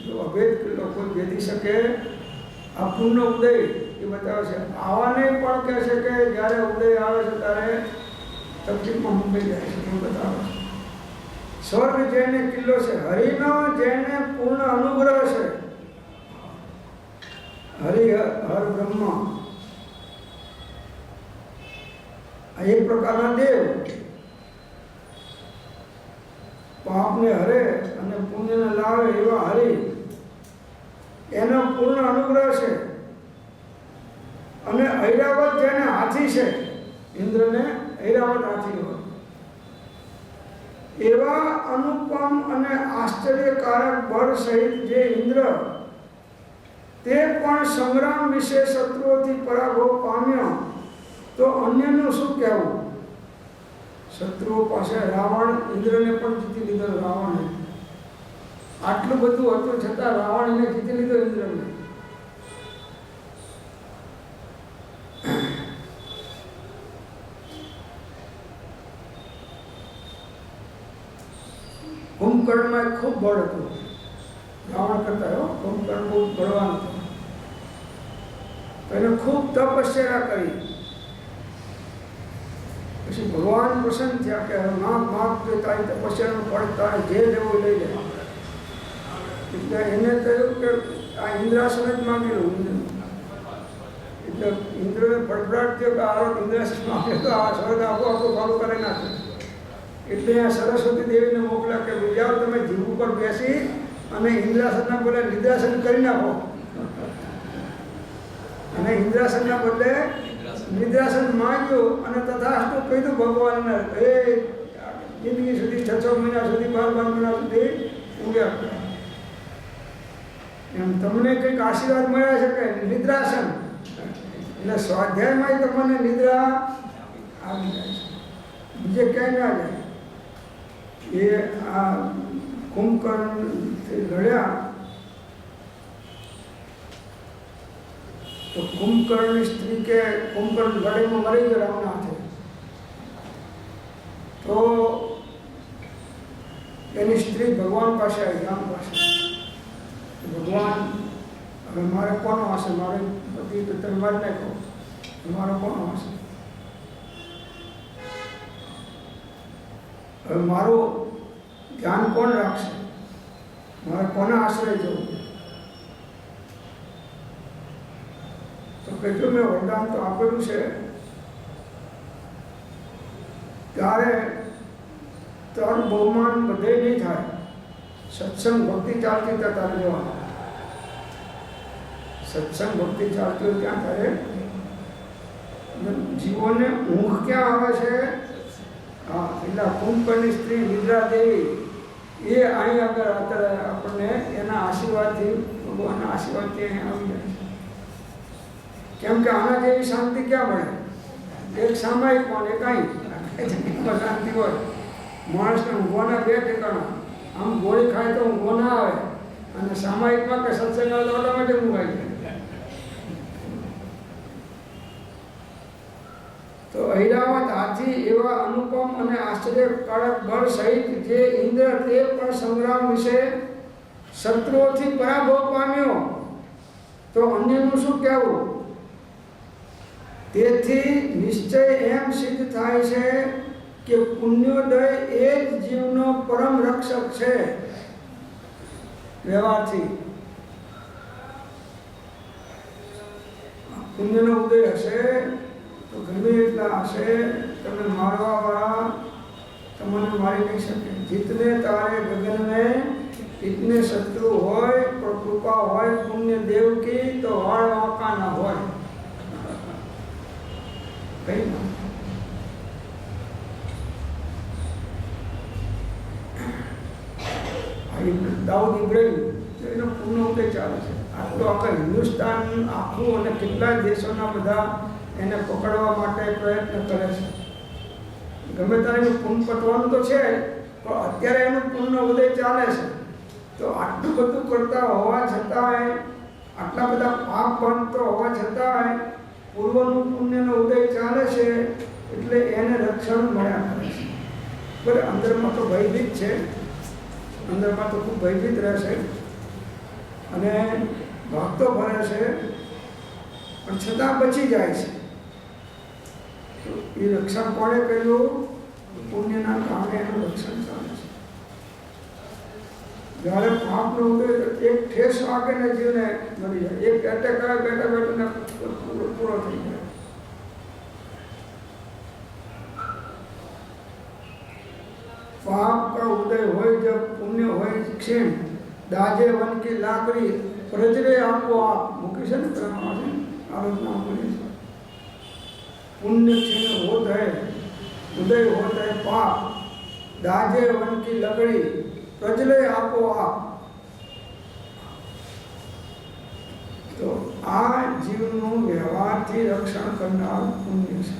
જો અભેદ કિલ્લો કોઈ ભેદી શકે. આ પૂર્ણ ઉદય એ બતાવે છે. આવાને પણ કહે છે કે જ્યારે ઉદય આવે છે ત્યારે તકલીફમાં મુંબઈ જાય છે એ બતાવે છે. સ્વર્ગ જેને કિલ્લો છે હરિનો જેને પૂર્ણ અનુગ્રહ છે. હરિ હર બ્રહ્મ આ એક પ્રકારના દેવ પાપને હરે અને પુણ્યને લાવે એવા હરિ એનો પૂર્ણ અનુગ્રહ છે. અને ઐરાવત જેને હાથી છે ઇન્દ્રને ઐરાવત હાથી હોય એવા અનુપમ અને આશ્ચર્યકારક બળ સહિત જે ઇન્દ્ર તે પણ સંગ્રામ વિશે શત્રુઓથી પરાભવ પામ્યો તો અન્યનું શું કહેવું. શત્રુઓ પાસે રાવણ ઇન્દ્રને પણ જીતી લીધો. રાવણે આટલું બધું હતું છતાં રાવણને જીતી લીધો ઇન્દ્રને. કુંભકર્ણમાં ખૂબ બળ હતું રાવણ કરતા. કુંભકર્ણ બહુ બળવાન હતો. એને ખૂબ તપસ્યા કરી. પછી ભગવાન પ્રસન્ન થયા કે માગ તો તારી તપસ્યાનું ફળ તારે જે લેવું લઈ લે. એટલે એને કહ્યું કે આ ઇન્દ્રાસન જ માંગેલું. એટલે ઇન્દ્રને ફડફડાટ થયો કે આ ઇન્દ્રાસન માંગે તો આ સ્વર્ગ આપણું ફળ કરી નાખે. એટલે આ સરસ્વતી દેવીને મોકલ્યા કે જાઓ તમે જીવ ઉપર બેસી અને ઇન્દ્રાસનના બદલે નિદ્રાસન કરી નાખો. અને ઇન્દ્રાસનના બદલે નિદ્રાસન માંગ્યું અને તથાસ્તુ કીધું ભગવાનને. એ જિંદગી સુધી 6 મહિના સુધી 12 મહિના સુધી ઊંઘ્યા. એમ તમને કંઈક આશીર્વાદ મળ્યા છે કે નિદ્રાસન એટલે સ્વાધ્યાયમાં તમને નિદ્રા આવી જાય છે, બીજે ક્યાંય ના જાય. એ આ કુંભકર્ણથી લડ્યા તો કુંભકર્ણની સ્ત્રી કે કુંભકર્ણ લડાઈમાં મરી ગયો રામના હાથે, તો એની સ્ત્રી ભગવાન પાસે આવી, રામ પાસે. ભગવાન, હવે મારે કોનો હશે? મારે પતિ તો તમે મારી નાખો, મારો કોનો હશે? હવે મારું ધ્યાન કોણ રાખશે? મારે કોના આશ્રય જવું? તો કેટલું મેં વરદાન તો આપેલું છે, ત્યારે તારું બહુમાન બધે નહીં થાય. સત્સંગ ભક્તિ ચાલતી ત્યાં તારે જવાનું. સત્સંગ ભક્તિ ચાલતી હોય ત્યાં તારે. જીવોને ઊંઘ ક્યાં આવે છે? હા, એટલે કુંભકર્ણની સ્ત્રી નિદ્રા દેવી એ અહીં આગળ અત્યારે આપણને એના આશીર્વાદથી, ભગવાનના આશીર્વાદથી અહીં આવી જાય છે. કેમ કે આના જેવી શાંતિ ક્યાં મળે? એક સામાયિક પણ એક અહીં શાંતિ હોય. માણસને ઊંઘવાના બે ઠેકાણા. આમ ગોળી ખાય તો ઊંઘો ના આવે, અને સામાયિકમાં કે સત્સંગ આવે તો ઓટોમેટિક ઊંઘ આવી જાય. તો ઐરાવત હાથી એવા અનુપમ અને આશ્ચર્યકારક બળ સહિત જે ઇન્દ્ર તે પણ સંગ્રામ વિશે શત્રુઓથી પરાભવ પામ્યો, તો અન્યનું શું કહેવું? તેથી નિશ્ચય એમ સિદ્ધ થાય છે કે પુણ્યોદય એ જ જીવનો પરમ રક્ષક છે. વ્યવહારથી પુણ્યનો ઉદય હશે તો ગમે એટલા હશે, તમે મારવાવાળા તમને મારી નહીં શકે. જીતને તારે ગગન में इतने शत्रु હોય પણ કૃપા હોય પુણ્ય દેવ કી તો વાળ વાંકા ના હોય. કઈ ના. દાઉદ ઇબ્રાહિમ એનો પૂર્ણ ઉદય ચાલે છે. આટલું આખા હિન્દુસ્તાન આખું અને કેટલાય દેશોના બધા એને પકડવા માટે પ્રયત્ન કરે છે. ગમે ત્યારે એનું પૂર્ણ પતવાનું તો છે, પણ અત્યારે એનું પૂર્ણ ઉદય ચાલે છે. તો આટલું બધું કરતા હોવા છતાંય, આટલા બધા પાપ બનતો હોવા છતાંય પૂર્વનું પુણ્યનો ઉદય ચાલે છે, એટલે એને રક્ષણ મળ્યા કરે છે. બરાબર, અંદરમાં તો ભયભીત છે, અંદરમાં તો ખૂબ ભયભીત રહેશે અને ભાગતો ફરે છે, પણ છતાં બચી જાય છે. તો એ રક્ષણ કોણે કર્યું? પુણ્યના કારણે એનું રક્ષણ ચાલે છે. જ્યારે પાપનો ઉદય એક ઠેસ વાગે ને જીવને મરી જાય, એક એટેક આવે બેઠા બેઠા પૂરો થઈ જાય. पाप का उदय हो जब पुण्य हो क्षीण दाजे वन की लाकड़ी प्रजरे आपको आप मुकेशन आलोचना बोली. पुण्य क्षीण होता है, उदय होता है पाप, दाजे वन की लकड़ी प्रजले आपको आप. तो आ जीवનું વ્યવહારથી રક્ષણ કરનાર પુણ્ય છે.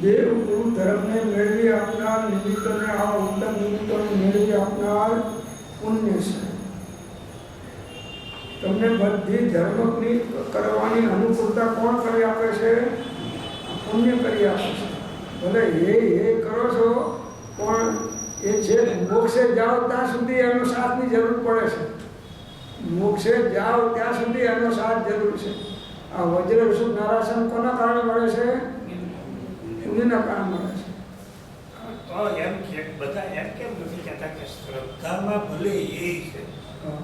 દેવ ગુરુ ધર્મને મેળવી આપનાર નિમિત્તોને, આ ઉત્તમ નિમિત્તોને મેળવી આપનાર પુણ્ય છે. તમને બધી ધર્મની કરવાની અનુકૂળતા કોણ કરી આપે છે? પુણ્ય કરી આપે છે. ભલે એ કરો છો, પણ એ જે મોક્ષે જાઓ ત્યાં સુધી એનો સાથની જરૂર પડે છે. મોક્ષે જાઓ ત્યાં સુધી એનો સાથ જરૂર છે. આ વજ્ર સુખ નારાસન કોના કારણે મળે છે? પુણ્યના કારણે મળે છે. તો એમ કે બધા એમ કેમ નથી કહેતા કે શ્રદ્ધામાં ભલે એ છે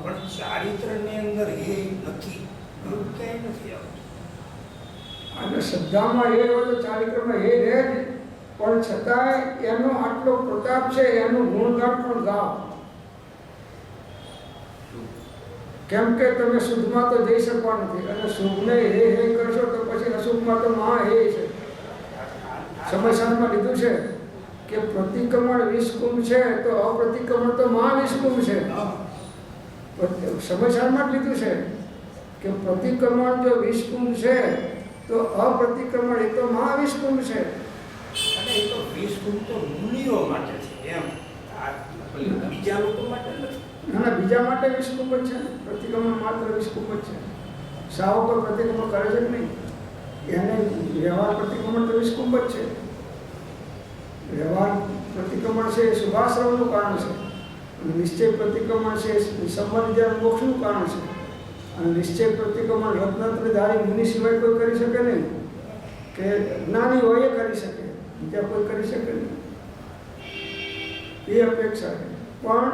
પણ ચારિત્રની અંદર એ નથી? એવું ક્યાંય નથી આવતું. અને શ્રદ્ધામાં એ હોય તો ચારિત્રમાં એ રહે જ, પણ છતાંય એનો આટલો પ્રતાપ છે, એનું ગુણગાન પણ ગાઓ. કેમ કે તમે શુદ્ધમાં તો જઈ શકવા નથી, અને શુભને હે કરશો તો પછી અશુભમાં તો મહા હે છે. સમયસારમાં લીધું છે કે પ્રતિક્રમણ 20 કુંભ છે તો અપ્રતિક્રમણ તો મહા 20 કુંભ છે. સમયસારમાં જ લીધું છે કે પ્રતિક્રમણ જો 20 કુંભ છે તો અપ્રતિક્રમણ એ તો મહા20 કુંભ છે. અને એ તો 20 કુંભ તો મુનિઓ માટે છે એમ, આ બીજા લોકો માટે નથી. ના, બીજા માટે 20 કુંભ જ છે. પ્રતિક્રમણ માત્ર 20 કુંભ જ છે. સાવકો પ્રતિક્રમણ કરે છે કે નહીં? એને વ્યવહાર પ્રતિક્રમણ તો 20 કુંભ જ છે. વ્યવહાર પ્રતિક્રમણ છે એ શુભાશ્રમનું કારણ છે, અને નિશ્ચય પ્રતિક્રમણ છે સંબંધ મોક્ષનું કારણ છે. અને નિશ્ચય પ્રતિક્રમણ રત્નત્રધારી મુનિ સિવાય કોઈ કરી શકે નહીં, કે જ્ઞાની હોય એ કરી શકે, બીજા કોઈ કરી શકે નહીં. એ અપેક્ષા છે. પણ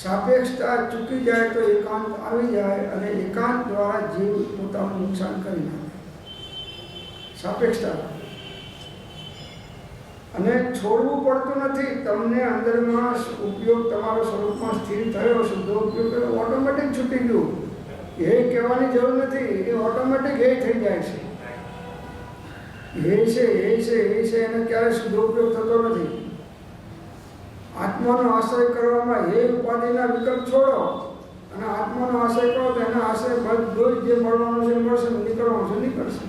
સાપેક્ષતા ચૂકી જાય તો એકાંત આવી જાય, અને એકાંત દ્વારા જીવ પોતાનું નુકસાન કરી નાખે. સાપેક્ષતા અને છોડવું પડતું નથી. તમને અંદરમાં ઉપયોગ તમારો સ્વરૂપમાં સ્થિર થયો, શુદ્ધ ઉપયોગ કર્યો, ઓટોમેટિક છૂટી ગયું. એ કહેવાની જરૂર નથી, એ ઓટોમેટિક એ થઈ જાય છે. એ છે એને ક્યારેય શુદ્ધ ઉપયોગ થતો નથી. આત્માનો આશ્રય કરવામાં એ ઉપાધિના વિકલ્પ છોડો અને આત્માનો આશ્રય કરો તો એના આશ્રય બધું જ જે મળવાનું છે મળશે, નીકળવાનું છે નીકળશે.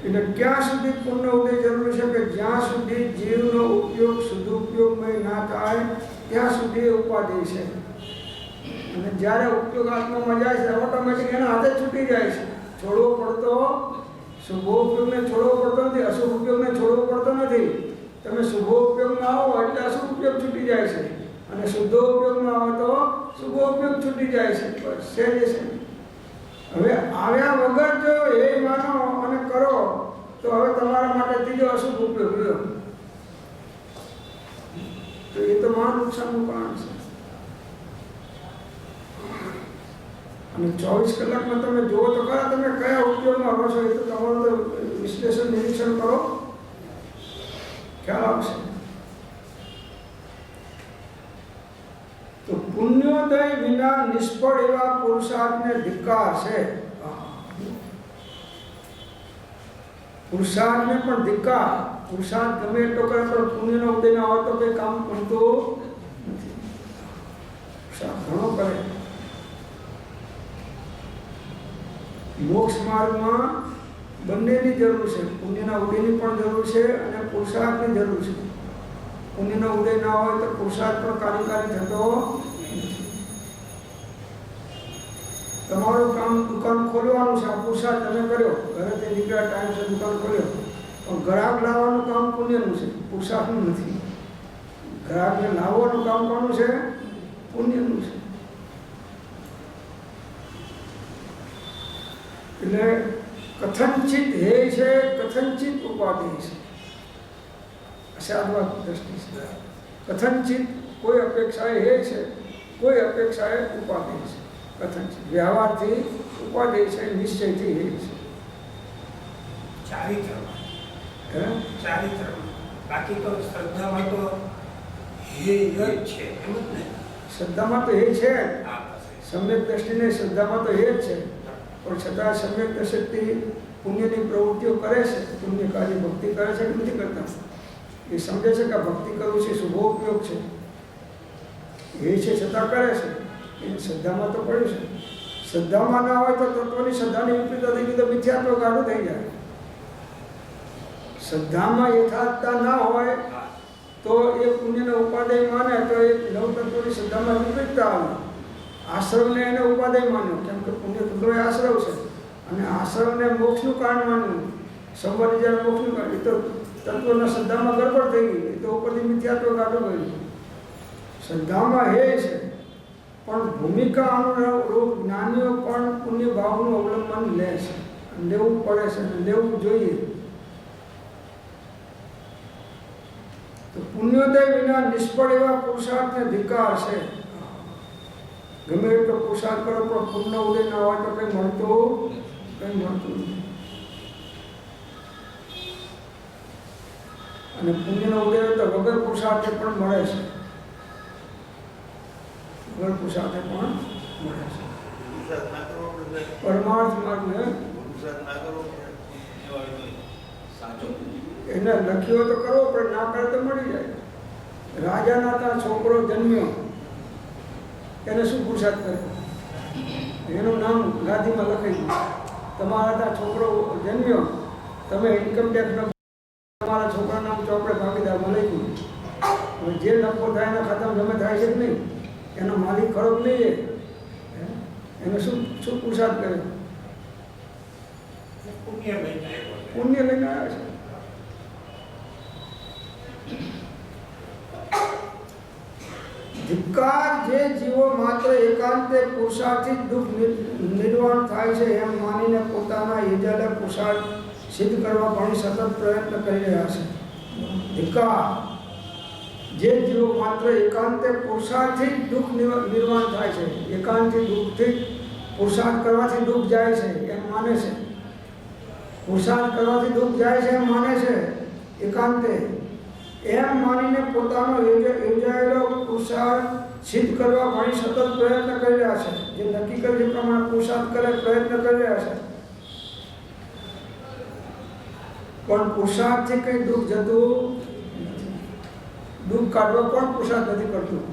એટલે ક્યાં સુધી પૂર્ણ ઉદય જરૂરી છે? કે જ્યાં સુધી જીવનો ઉપયોગ શુદ્ધ ઉપયોગમય ના થાય ત્યાં સુધી ઉપાધિ છે. અને જ્યારે ઉપયોગ આત્મામાં જાય છે ઓટોમેટિક એના હાથે છૂટી જાય છે. છોડવો પડતો, શુભ ઉપયોગને છોડવો પડતો નથી, અશુભ ઉપયોગને છોડવો પડતો નથી. તમે શુભ ઉપયોગમાં આવો એટલે અશુભ ઉપયોગ છૂટી જાય છે, અને શુદ્ધ ઉપયોગમાં આવો તો શુભ ઉપયોગ છૂટી જાય છે. બસ છે જ છે. હવે આવ્યા વગર જો એ માનો અને કરો તો હવે તમારા માટે ત્રીજો અશુભ ઉપયોગ રહ્યો, તો એ તો મહા નુકસાનનું કારણ છે. અને 24 કલાકમાં તમે જુઓ તો ખરા તમે કયા ઉપયોગમાં રહો છો, એ તો તમારું તો વિશ્લેષણ નિરીક્ષણ કરો, ખ્યાલ આવશે. તો પુણ્યોદય વિના નિષ્ફળ એવા પુરુષાર્થને ધિક્કાર છે. પુરુષાર્થને પણ ધિક્કાર. પુરુષાર્થ ગમે એટલો કરે પણ પુણ્યનો ઉદય ના હોય તો કંઈ કામ કરતું નથી. પુરુષાર્થ ઘણો કરે. મોક્ષ માર્ગમાં બંનેની જરૂર છે. પુણ્યના ઉદયની પણ જરૂર છે અને પુરુષાર્થની જરૂર છે. પુણ્યનો ઉદય ના હોય તો પુરુષાર્થ પણ કાર્યકારી થતો નથી. તમારું કામ દુકાન ખોલવાનું છે, આ પુરુષાર્થ તમે કર્યો, ઘરેથી નીકળ્યા ટાઈમસર દુકાન ખોલ્યો, પણ ગ્રાહક લાવવાનું કામ પુણ્યનું છે, પુરુષાર્થનું નથી. ગ્રાહકને લાવવાનું કામ કોનું છે? પુણ્યનું છે. એટલે કથનચિત હે છે, કથનચિત ઉપાધિ છે. સાધવા દ્રષ્ટિ છે. કથનચિત કોઈ અપેક્ષાએ હે છે, કોઈ અપેક્ષાએ ઉપાધિ છે. કથનચિત વ્યવહારથી ઉપાધિ છે, નિશ્ચયથી હે છે. ચારિત્રમાં બાકી તો શ્રદ્ધામાં તો હે જ છે, એમ જ ને? શ્રદ્ધામાં તો હે છે, સમ્યક દ્રષ્ટિને શ્રદ્ધામાં તો હે જ છે, પણ છતાં સમ્યક દ્રષ્ટિ પુણ્યની પ્રવૃત્તિઓ કરે છે, પુણ્યકારી ભક્તિ કરે છે કે નથી કરતા? એ સમજે છે કે ભક્તિ કરવું છે, શુભ ઉપયોગ છે, એ છે છતાં કરે છે. એ શ્રદ્ધામાં તો પડ્યું છે. શ્રદ્ધામાં ના હોય તો તત્વની શ્રદ્ધાની વિપરીતતા થઈ ગઈ તો મિથ્યાત્વ ગાઢું થઈ જાય. શ્રદ્ધામાં યથાર્થતા ના હોય તો એ પુણ્યને ઉપાદેય માને તો એ નવતત્વની શ્રદ્ધામાં વિપરીતતા આવે. આશ્રમને એને ઉપાદેય માન્યો, કેમ કે પુણ્ય તત્વ એ આશ્રવ છે, અને આશ્રમને મોક્ષનું કારણ માન્યું. સંવર્ણ જ્યારે મોક્ષનું કારણ, એ તો તત્વના શ્રદ્ધામાં ગડબડ થઈ ગઈ, એ તો ઉપરથી મિથ્યાત્વ ગાઢું ગયું. શ્રદ્ધામાં હે છે, પણ ભૂમિકા અનુરૂપ જ્ઞાનીઓ પણ પુણ્ય ભાવનું અવલંબન લે છે, લેવું પડે છે, લેવું જોઈએ. તો પુણ્યોદય વિના નિષ્ફળ એવા પુરુષાર્થને ધિક્કાર છે. ગમે એટલો પુરુષાર્થ કરો પણ પુણ્ય ઉદય ના હોય તો કંઈ મળતું નથી. અને પુણ્યનો ઉદય તો વગર પુરુષાર્થે પણ મળે છે, વગર પુરુષાર્થે પણ મળે છે. પરમાર્થ માર્ગને એને લખ્યો તો કરવો પણ ના કરે તો મળી જાય. રાજાના ત્યાં છોકરો જન્મ્યો, એને શું પુરુષાર્થ કરે? એનું નામ ગાદીમાં લખાઈ ગયું. તમારા ત્યાં છોકરો જન્મ્યો, તમે ઇન્કમ ટેક્સનો તમારા છોકરાના નામ ચોપડે ભાગીદારમાં લઈ ગયું. હવે જે નફો થાય એના ખાતામાં જમે થાય છે કે નહીં, એનો માલિક ખરો કે નહીં, એને શું શું પુરુષાર્થ કર્યો? પુણ્ય લઈને આવ્યો છે. પુણ્ય લઈને આવ્યા છે. ધિક્કાર, જે જીવો માત્ર એકાંતે પુરુષાર્થથી દુઃખ નિર્વાણ થાય છે એમ માનીને પોતાના યોજેલા પુરુષાર્થ સિદ્ધ કરવા પણ સતત પ્રયત્ન કરી રહ્યા છે. ધિક્કાર, જે જીવો માત્ર એકાંતે પુરુષાર્થથી દુઃખ નિર્વાણ થાય છે, એકાંતથી દુઃખથી પુરુષાર્થ કરવાથી દુઃખ જાય છે એમ માને છે, પુરુષાર્થ કરવાથી દુઃખ જાય છે એમ માને છે, એકાંતે એમ માનીને પોતાનો યોજાયેલો પુરુષાર્થ સિદ્ધ કરવા માટે સતત પ્રયત્ન કરી રહ્યા છે. જે નક્કી કરે છે પ્રમાણે પુરુષાર્થ કરે પ્રયત્ન કરી રહ્યા છે. પણ પુરુષાર્થથી કંઈ દુઃખ જતું નથી. દુઃખ કાઢવા કોણ પુરુષાર્થ નથી કરતું?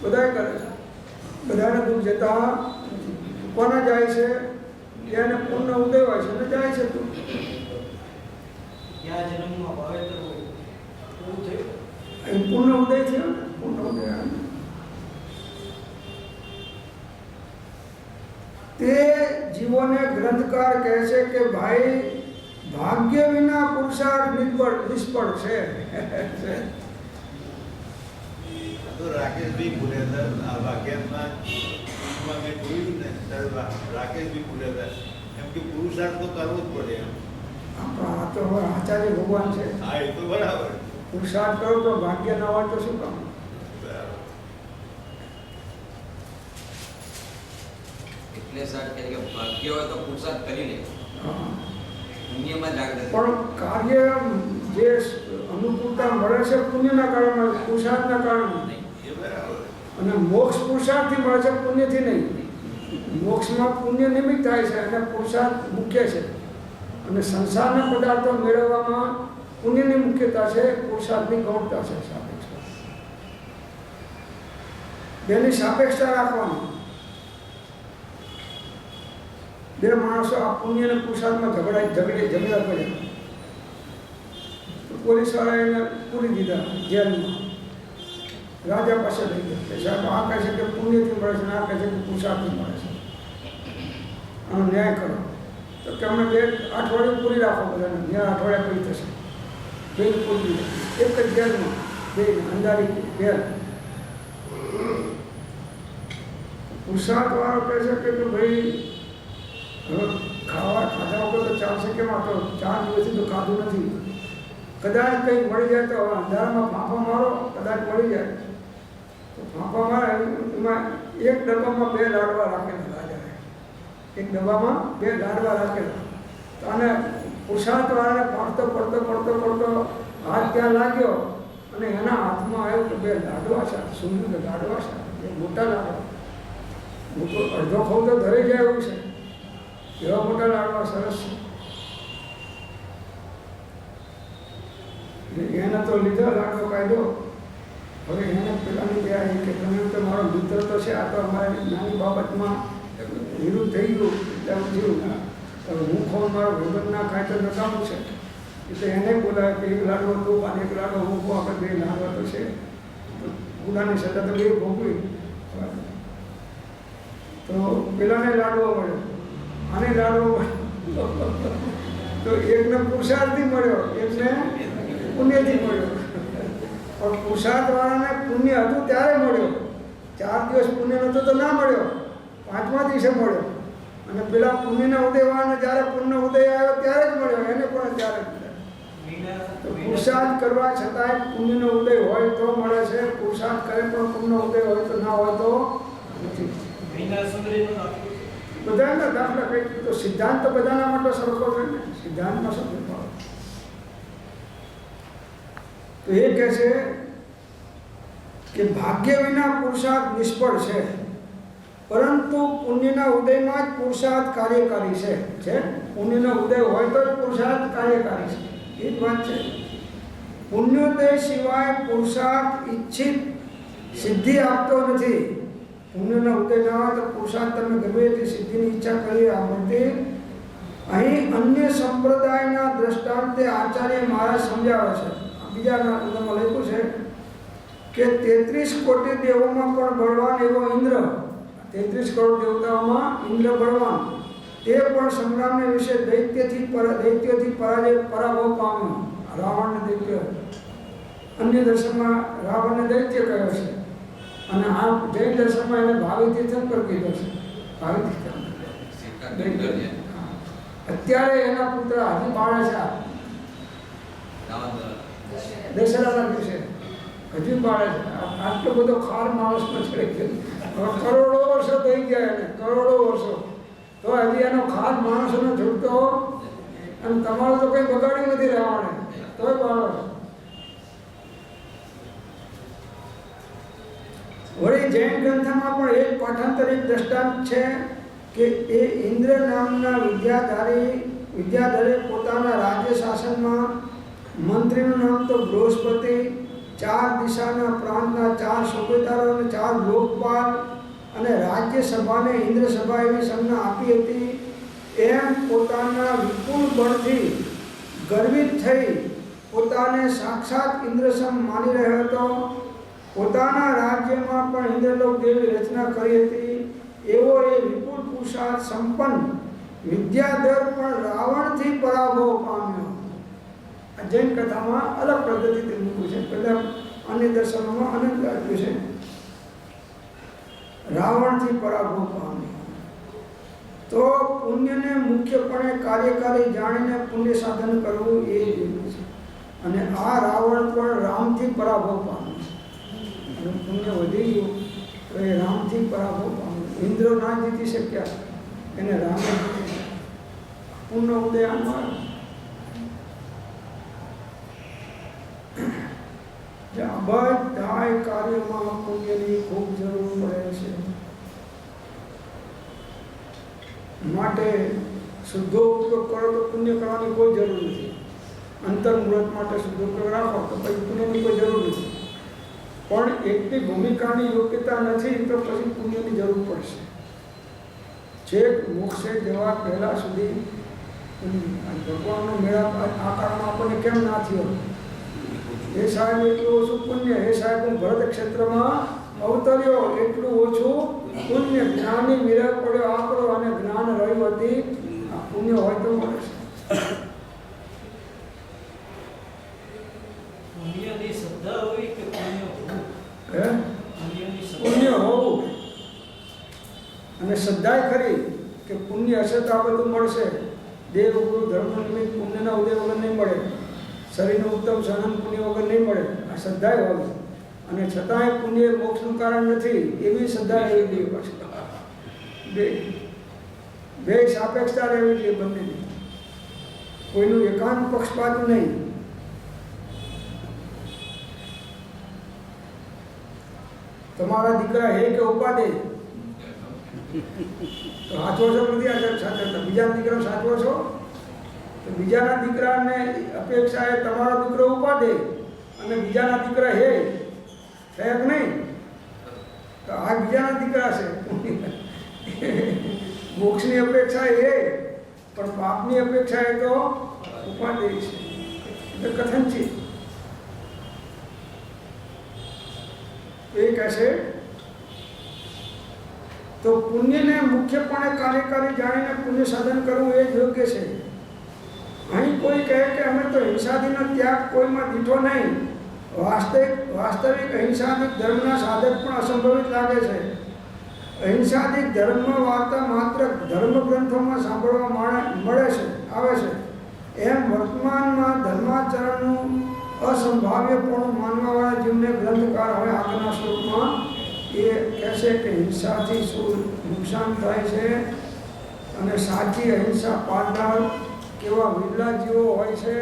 બધાએ કરે છે. બધાને દુઃખ જતા નથી. કોને જાય છે? એને પૂર્ણ ઉદય હોય છે અને જાય છે દુઃખ. ત્યાં જન્મમાં વાવેતર પૂર્ણ ઉદય છે. પૂર્ણ ઉદય તે જીવોને ગ્રંથકાર કહે છે કે ભાઈ, ભાગ્ય વિના પુરુષાર્થ નિષ્ફળ છે. તો રાકેશભાઈ પુરેદર આ વાક્યમાં મેં જોયું ને ત્યારે રાકેશભાઈ પુરેદર એમ કે પુરુષાર્થ તો કરવો જ પડે એમ. આ તો હવે આચાર્ય ભગવાન છે. હા, એ તો બરાબર. પુરુષાર્થ કરો તો ભાગ્ય ના હોય તો શું કામ? એટલે સર કે ભાગ્ય હોય તો પુરુષાર્થ કરી લે, પુણ્યમાં જાગૃતિ. પણ કાર્ય જે અનુકૂળતા મળે છે પુણ્યના કારણે, પુરુષાર્થના કારણે. એ બરાબર. અને મોક્ષ પુરુષાર્થથી મળે છે, પુણ્યથી નહીં. મોક્ષમાં પુણ્ય નિમિત્ત થાય છે અને પુરુષાર્થ મુખ્ય છે. અને સંસારના પદાર્થો મેળવવામાં પુણ્યની મુખ્યતા છે, પુરુષાર્થની ગૌણતા છે. સાપેક્ષ બેની સાપેક્ષતા રાખવાની. બે માણસો આ પુણ્ય અને પુરુષાર્થમાં ઝઘડા કર્યા. પોલીસ વાળા એને પૂરી દીધા જેલમાં. રાજા પાસે લઈ ગયા કે સાહેબ આ કહે છે કે પુણ્યથી મળે છે, આ કહે છે કે પુરુષાર્થથી મળે છે, આનો ન્યાય કરો. તો કે અમને 2 અઠવાડિયું પૂરી રાખો બધાને, ન્યાય અઠવાડિયા પૂરી થશે. બેન પૂરી એક જ જેલમાં, બે અંધારી જેલ. પુરુષાર્થ વાળો કહે છે કે ભાઈ હવે ખાધા વગર તો ચાલશે કેમ? આ તો 4 દિવસથી તો ખાધું નથી. કદાચ કંઈ મળી જાય તો અંધારામાં ફાંફા મારો, કદાચ મળી જાય તો ફાંફા મારે. એમાં એક ડબ્બામાં 2 લાડવા રાખેલા રાજાએ, એક ડબ્બામાં 2 લાડવા રાખેલા. તો આને પુરુષાર્થવાળાને પડતો હાથ ત્યાં લાગ્યો અને એના હાથમાં આવ્યું કે 2 લાડવા છે, સુંદર લાડવા છે, એ મોટા લાડવા. અડધો ખોવ તો ધરી જાય એવું છે, એવા મોટા લાડવા, સરસ છે. એને તો લીધા લાડવો કાઢ્યો. હવે એને પેલાની તૈયારી કે તમે તો મારો મિત્ર તો છે, આ તો અમારી નાની બાબતમાં વિરુદ્ધ થઈ ગયું એટલે થયું. હવે હું ખોઉં, મારો ભગવાન ના ખાય તો નકામું છે. એટલે એને બોલાવે કે 1 લાડવો તું અને 1 લાડવો હું કહું, આપણે 2 લાડવા તો છે. ગુનાની સજા તો 2 ભોગવી. તો પેલાને લાડવો મળ્યો, આને લાડવો મળ્યો. તો એકને પુરુષાર્થથી મળ્યો, એકને પુણ્યથી મળ્યો. પણ પુરુષાર્થવાળાને પુણ્ય હતું ત્યારે મળ્યો. 4 દિવસ પુણ્ય નહોતો તો ના મળ્યો, 5મા દિવસે મળ્યો. અને પેલા પુણ્યના ઉદયવાળાને જ્યારે પુણ્ય ઉદય આવ્યો ત્યારે જ મળ્યો, એને પણ ત્યારે જ મળ્યો. તો પુરુષાર્થ કરવા છતાંય પુણ્યનો ઉદય હોય તો મળે છે. પુરુષાર્થ કરે પણ પુણ્યનો ઉદય હોય તો ના હોય તો નથી. બધાના દાખલા કંઈક તો સિદ્ધાંત તો બધાના માટે સરખો છે ને, સિદ્ધાંતમાં શું ફેરફાર? તો એ કહે છે કે ભાગ્ય વિના પુરુષાર્થ નિષ્ફળ છે, પરંતુ પુણ્યના ઉદયમાં જ પુરુષાર્થ કાર્યકારી છે. પુણ્યનો ઉદય હોય તો જ પુરુષાર્થ કાર્યકારી છે. એ જ વાત છે. પુણ્યોદય સિવાય પુરુષાર્થ ઈચ્છિત સિદ્ધિ આપતો નથી. પુણ્યના ઉદય ના હોય તો પુરુષાર્થ તમે ગમે એટલી સિદ્ધિની ઈચ્છા કરી આ મળતી. અહીં અન્ય સંપ્રદાયના દ્રષ્ટાંતે આચાર્ય મહારાજ સમજાવે છે. બીજાના ઉદાહરણમાં લખ્યું છે કે 33 કોટી દેવોમાં પણ બળવાન એવો ઇન્દ્ર, 33 કરોડ દેવતાઓમાં ઇન્દ્ર બળવાન, એ પણ સંગ્રામને વિશે દૈત્યથી પરાભવ પામ્યો. રાવણને દૈત્ય, અન્ય દર્શનમાં રાવણને દૈત્ય કહ્યો છે અને આ જૈન દર્શનમાં એને ભાવિ તીર્થંકર કીધો છે. ભાવિ તીર્થંકર અત્યારે એના પુત્ર હજી બાળે છે. દશેરાના દિવસે હજી બાળે છે. આટલો બધો ખાર માણસનો ચડી ગયો. કરોડો વર્ષો થઈ ગયા એને, કરોડો વર્ષો, તો હજી એનો ખાર માણસોનો છૂટતો. અને તમારું તો કંઈ બગાડ્યું નથી રાવણે, તોય બાળો. વળી જૈન ગ્રંથમાં પણ એક પાઠાંતરિક દ્રષ્ટાંત છે કે એ ઇન્દ્ર નામના વિદ્યાધરે પોતાના રાજ્ય શાસનમાં મંત્રીનું નામ તો બૃહસ્પતિ, 4 દિશાના પ્રાંતના 4 સુબેદારો અને 4 લોકપાલ અને રાજ્યસભાને ઇન્દ્રસભા એવી સંજ્ઞા આપી હતી. એમ પોતાના વિપુલ બળથી ગર્વિત થઈ પોતાને સાક્ષાત ઇન્દ્રસમ માની રહ્યો હતો. પોતાના રાજ્યમાં પણ ઇન્દ્રલોક દેવી રચના કરી હતી. એવો એ વિપુલ પુરુષાર્થ સંપન્ન વિદ્યાધર પણ રાવણથી પરાભવ પામ્યો. આ જૈન કથામાં અલગ પદ્ધતિથી મૂક્યું છે. પહેલા અન્ય દર્શનોમાં અનંત આપ્યું છે. રાવણથી પરાભવ પામ્યો. તો પુણ્યને મુખ્યપણે કાર્યકારી જાણીને પુણ્ય સાધન કરવું એ જરૂરી છે. અને આ રાવણ પણ રામથી પરાભવ પામ્યો. અને પુણ્ય વધી ગયું તો એ રામથી પરાભવ પામ્યો. ઇન્દ્ર ના જીતી શક્યા, એને રામે જીતી. પુણ્ય ઉદય આમાં બધા કાર્યોમાં પુણ્યની ખૂબ જરૂર પડે છે. માટે શુદ્ધો ઉપયોગ કરો તો પુણ્ય કરવાની કોઈ જરૂર નથી. અંતર મુહૂર્ત માટે શુદ્ધ ઉપયોગ રાખો તો પછી પુણ્યની કોઈ જરૂર નથી. પણ એટલી ભૂમિકાની યોગ્યતા નથી તો પછી પુણ્યની જરૂર પડશે. છેક મોક્ષે જવા પહેલા સુધી ભગવાનનો મેળાપ આ કાળમાં આપણને કેમ ના થયો? હે સાહેબ એટલું ઓછું પુણ્ય, હે સાહેબ હું ભરત ક્ષેત્રમાં અવતર્યો એટલું ઓછું પુણ્ય. જ્ઞાની વિરહ પડ્યો આકરો અને જ્ઞાન રહ્યું હતી. આ પુણ્ય હોય તો મળે છે. પુણ્યની શ્રદ્ધા હોય કે પુણ્ય હોવું? પુણ્ય હોવું અને શ્રદ્ધા ખરી કે પુણ્ય હશે તો આ બધું મળશે. દેવ ગુરુ ધર્મ નિમિત્ત પુણ્યના ઉદય વગર નહીં મળે. શરીરનું ઉત્તમ સહન પુણ્ય વગર નહીં મળે. આ શ્રદ્ધા હોવી. અને છતાંય પુણ્ય મોક્ષનું કારણ નથી એવી શ્રદ્ધા રહેવી જોઈએ. પાછું બે સાપેક્ષતા રહેવી જોઈએ બંનેની. કોઈનું એકાંત પક્ષપાત નહીં. તમારા દીકરા હે કે ઉપાડે તો સાચવો છો નથી સાચવતા? બીજાના દીકરા સાચવો છો તો બીજાના દીકરાને અપેક્ષા એ તમારો દીકરો ઉપાડે અને બીજાના દીકરા હે થયા કે નહીં? તો આ બીજાના દીકરા છે. મોક્ષની અપેક્ષા એ પણ પાપની અપેક્ષા એ તો ઉપાડે છે. એટલે કથન છે. એ કહેશે તો પુણ્યને મુખ્યપણે કાર્યકારી જાણીને પુણ્ય સાધન કરવું એ જ યોગ્ય છે. અહીં કોઈ કહે કે અમે તો હિંસાદીનો ત્યાગ કોઈમાં દીઠો નહીં. વાસ્તવિક અહિંસાદિક ધર્મના સાધક પણ અસંભવિત લાગે છે. અહિંસાદિક ધર્મ વાર્તા માત્ર ધર્મ ગ્રંથોમાં સાંભળવા મળે છે, આવે છે. એમ વર્તમાનમાં ધર્માચરણનું અસંભાવ્યપણું માનવાવાળા જીવને ગ્રંથકાર હવે આગળના શ્લોકમાં એ કહેશે કે હિંસાથી શું નુકસાન થાય છે અને સાચી અહિંસા પાળનાર કેવા વિરલા જીવો હોય છે.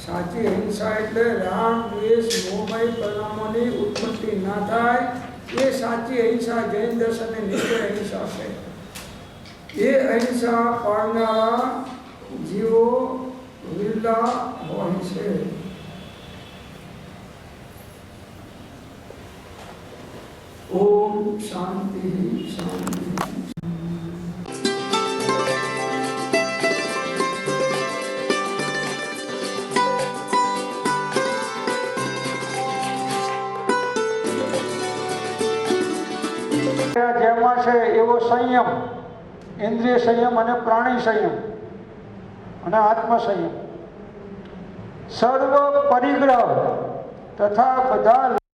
સાચી અહિંસા એટલે રાગ દ્વેષ મોહમય પરિણામોની ઉત્પત્તિ ના થાય એ સાચી અહિંસા જૈન દર્શનની નિશ્ચય અહિંસા છે. એ અહિંસા પાળનારા જીવો વિરલા હોય છે. ઓમ શાંતિ શાંતિ. જેમાં છે એવો સંયમ, ઇન્દ્રિય સંયમ અને પ્રાણી સંયમ અને આત્મ સંયમ, સર્વ પરિગ્રહ તથા બધા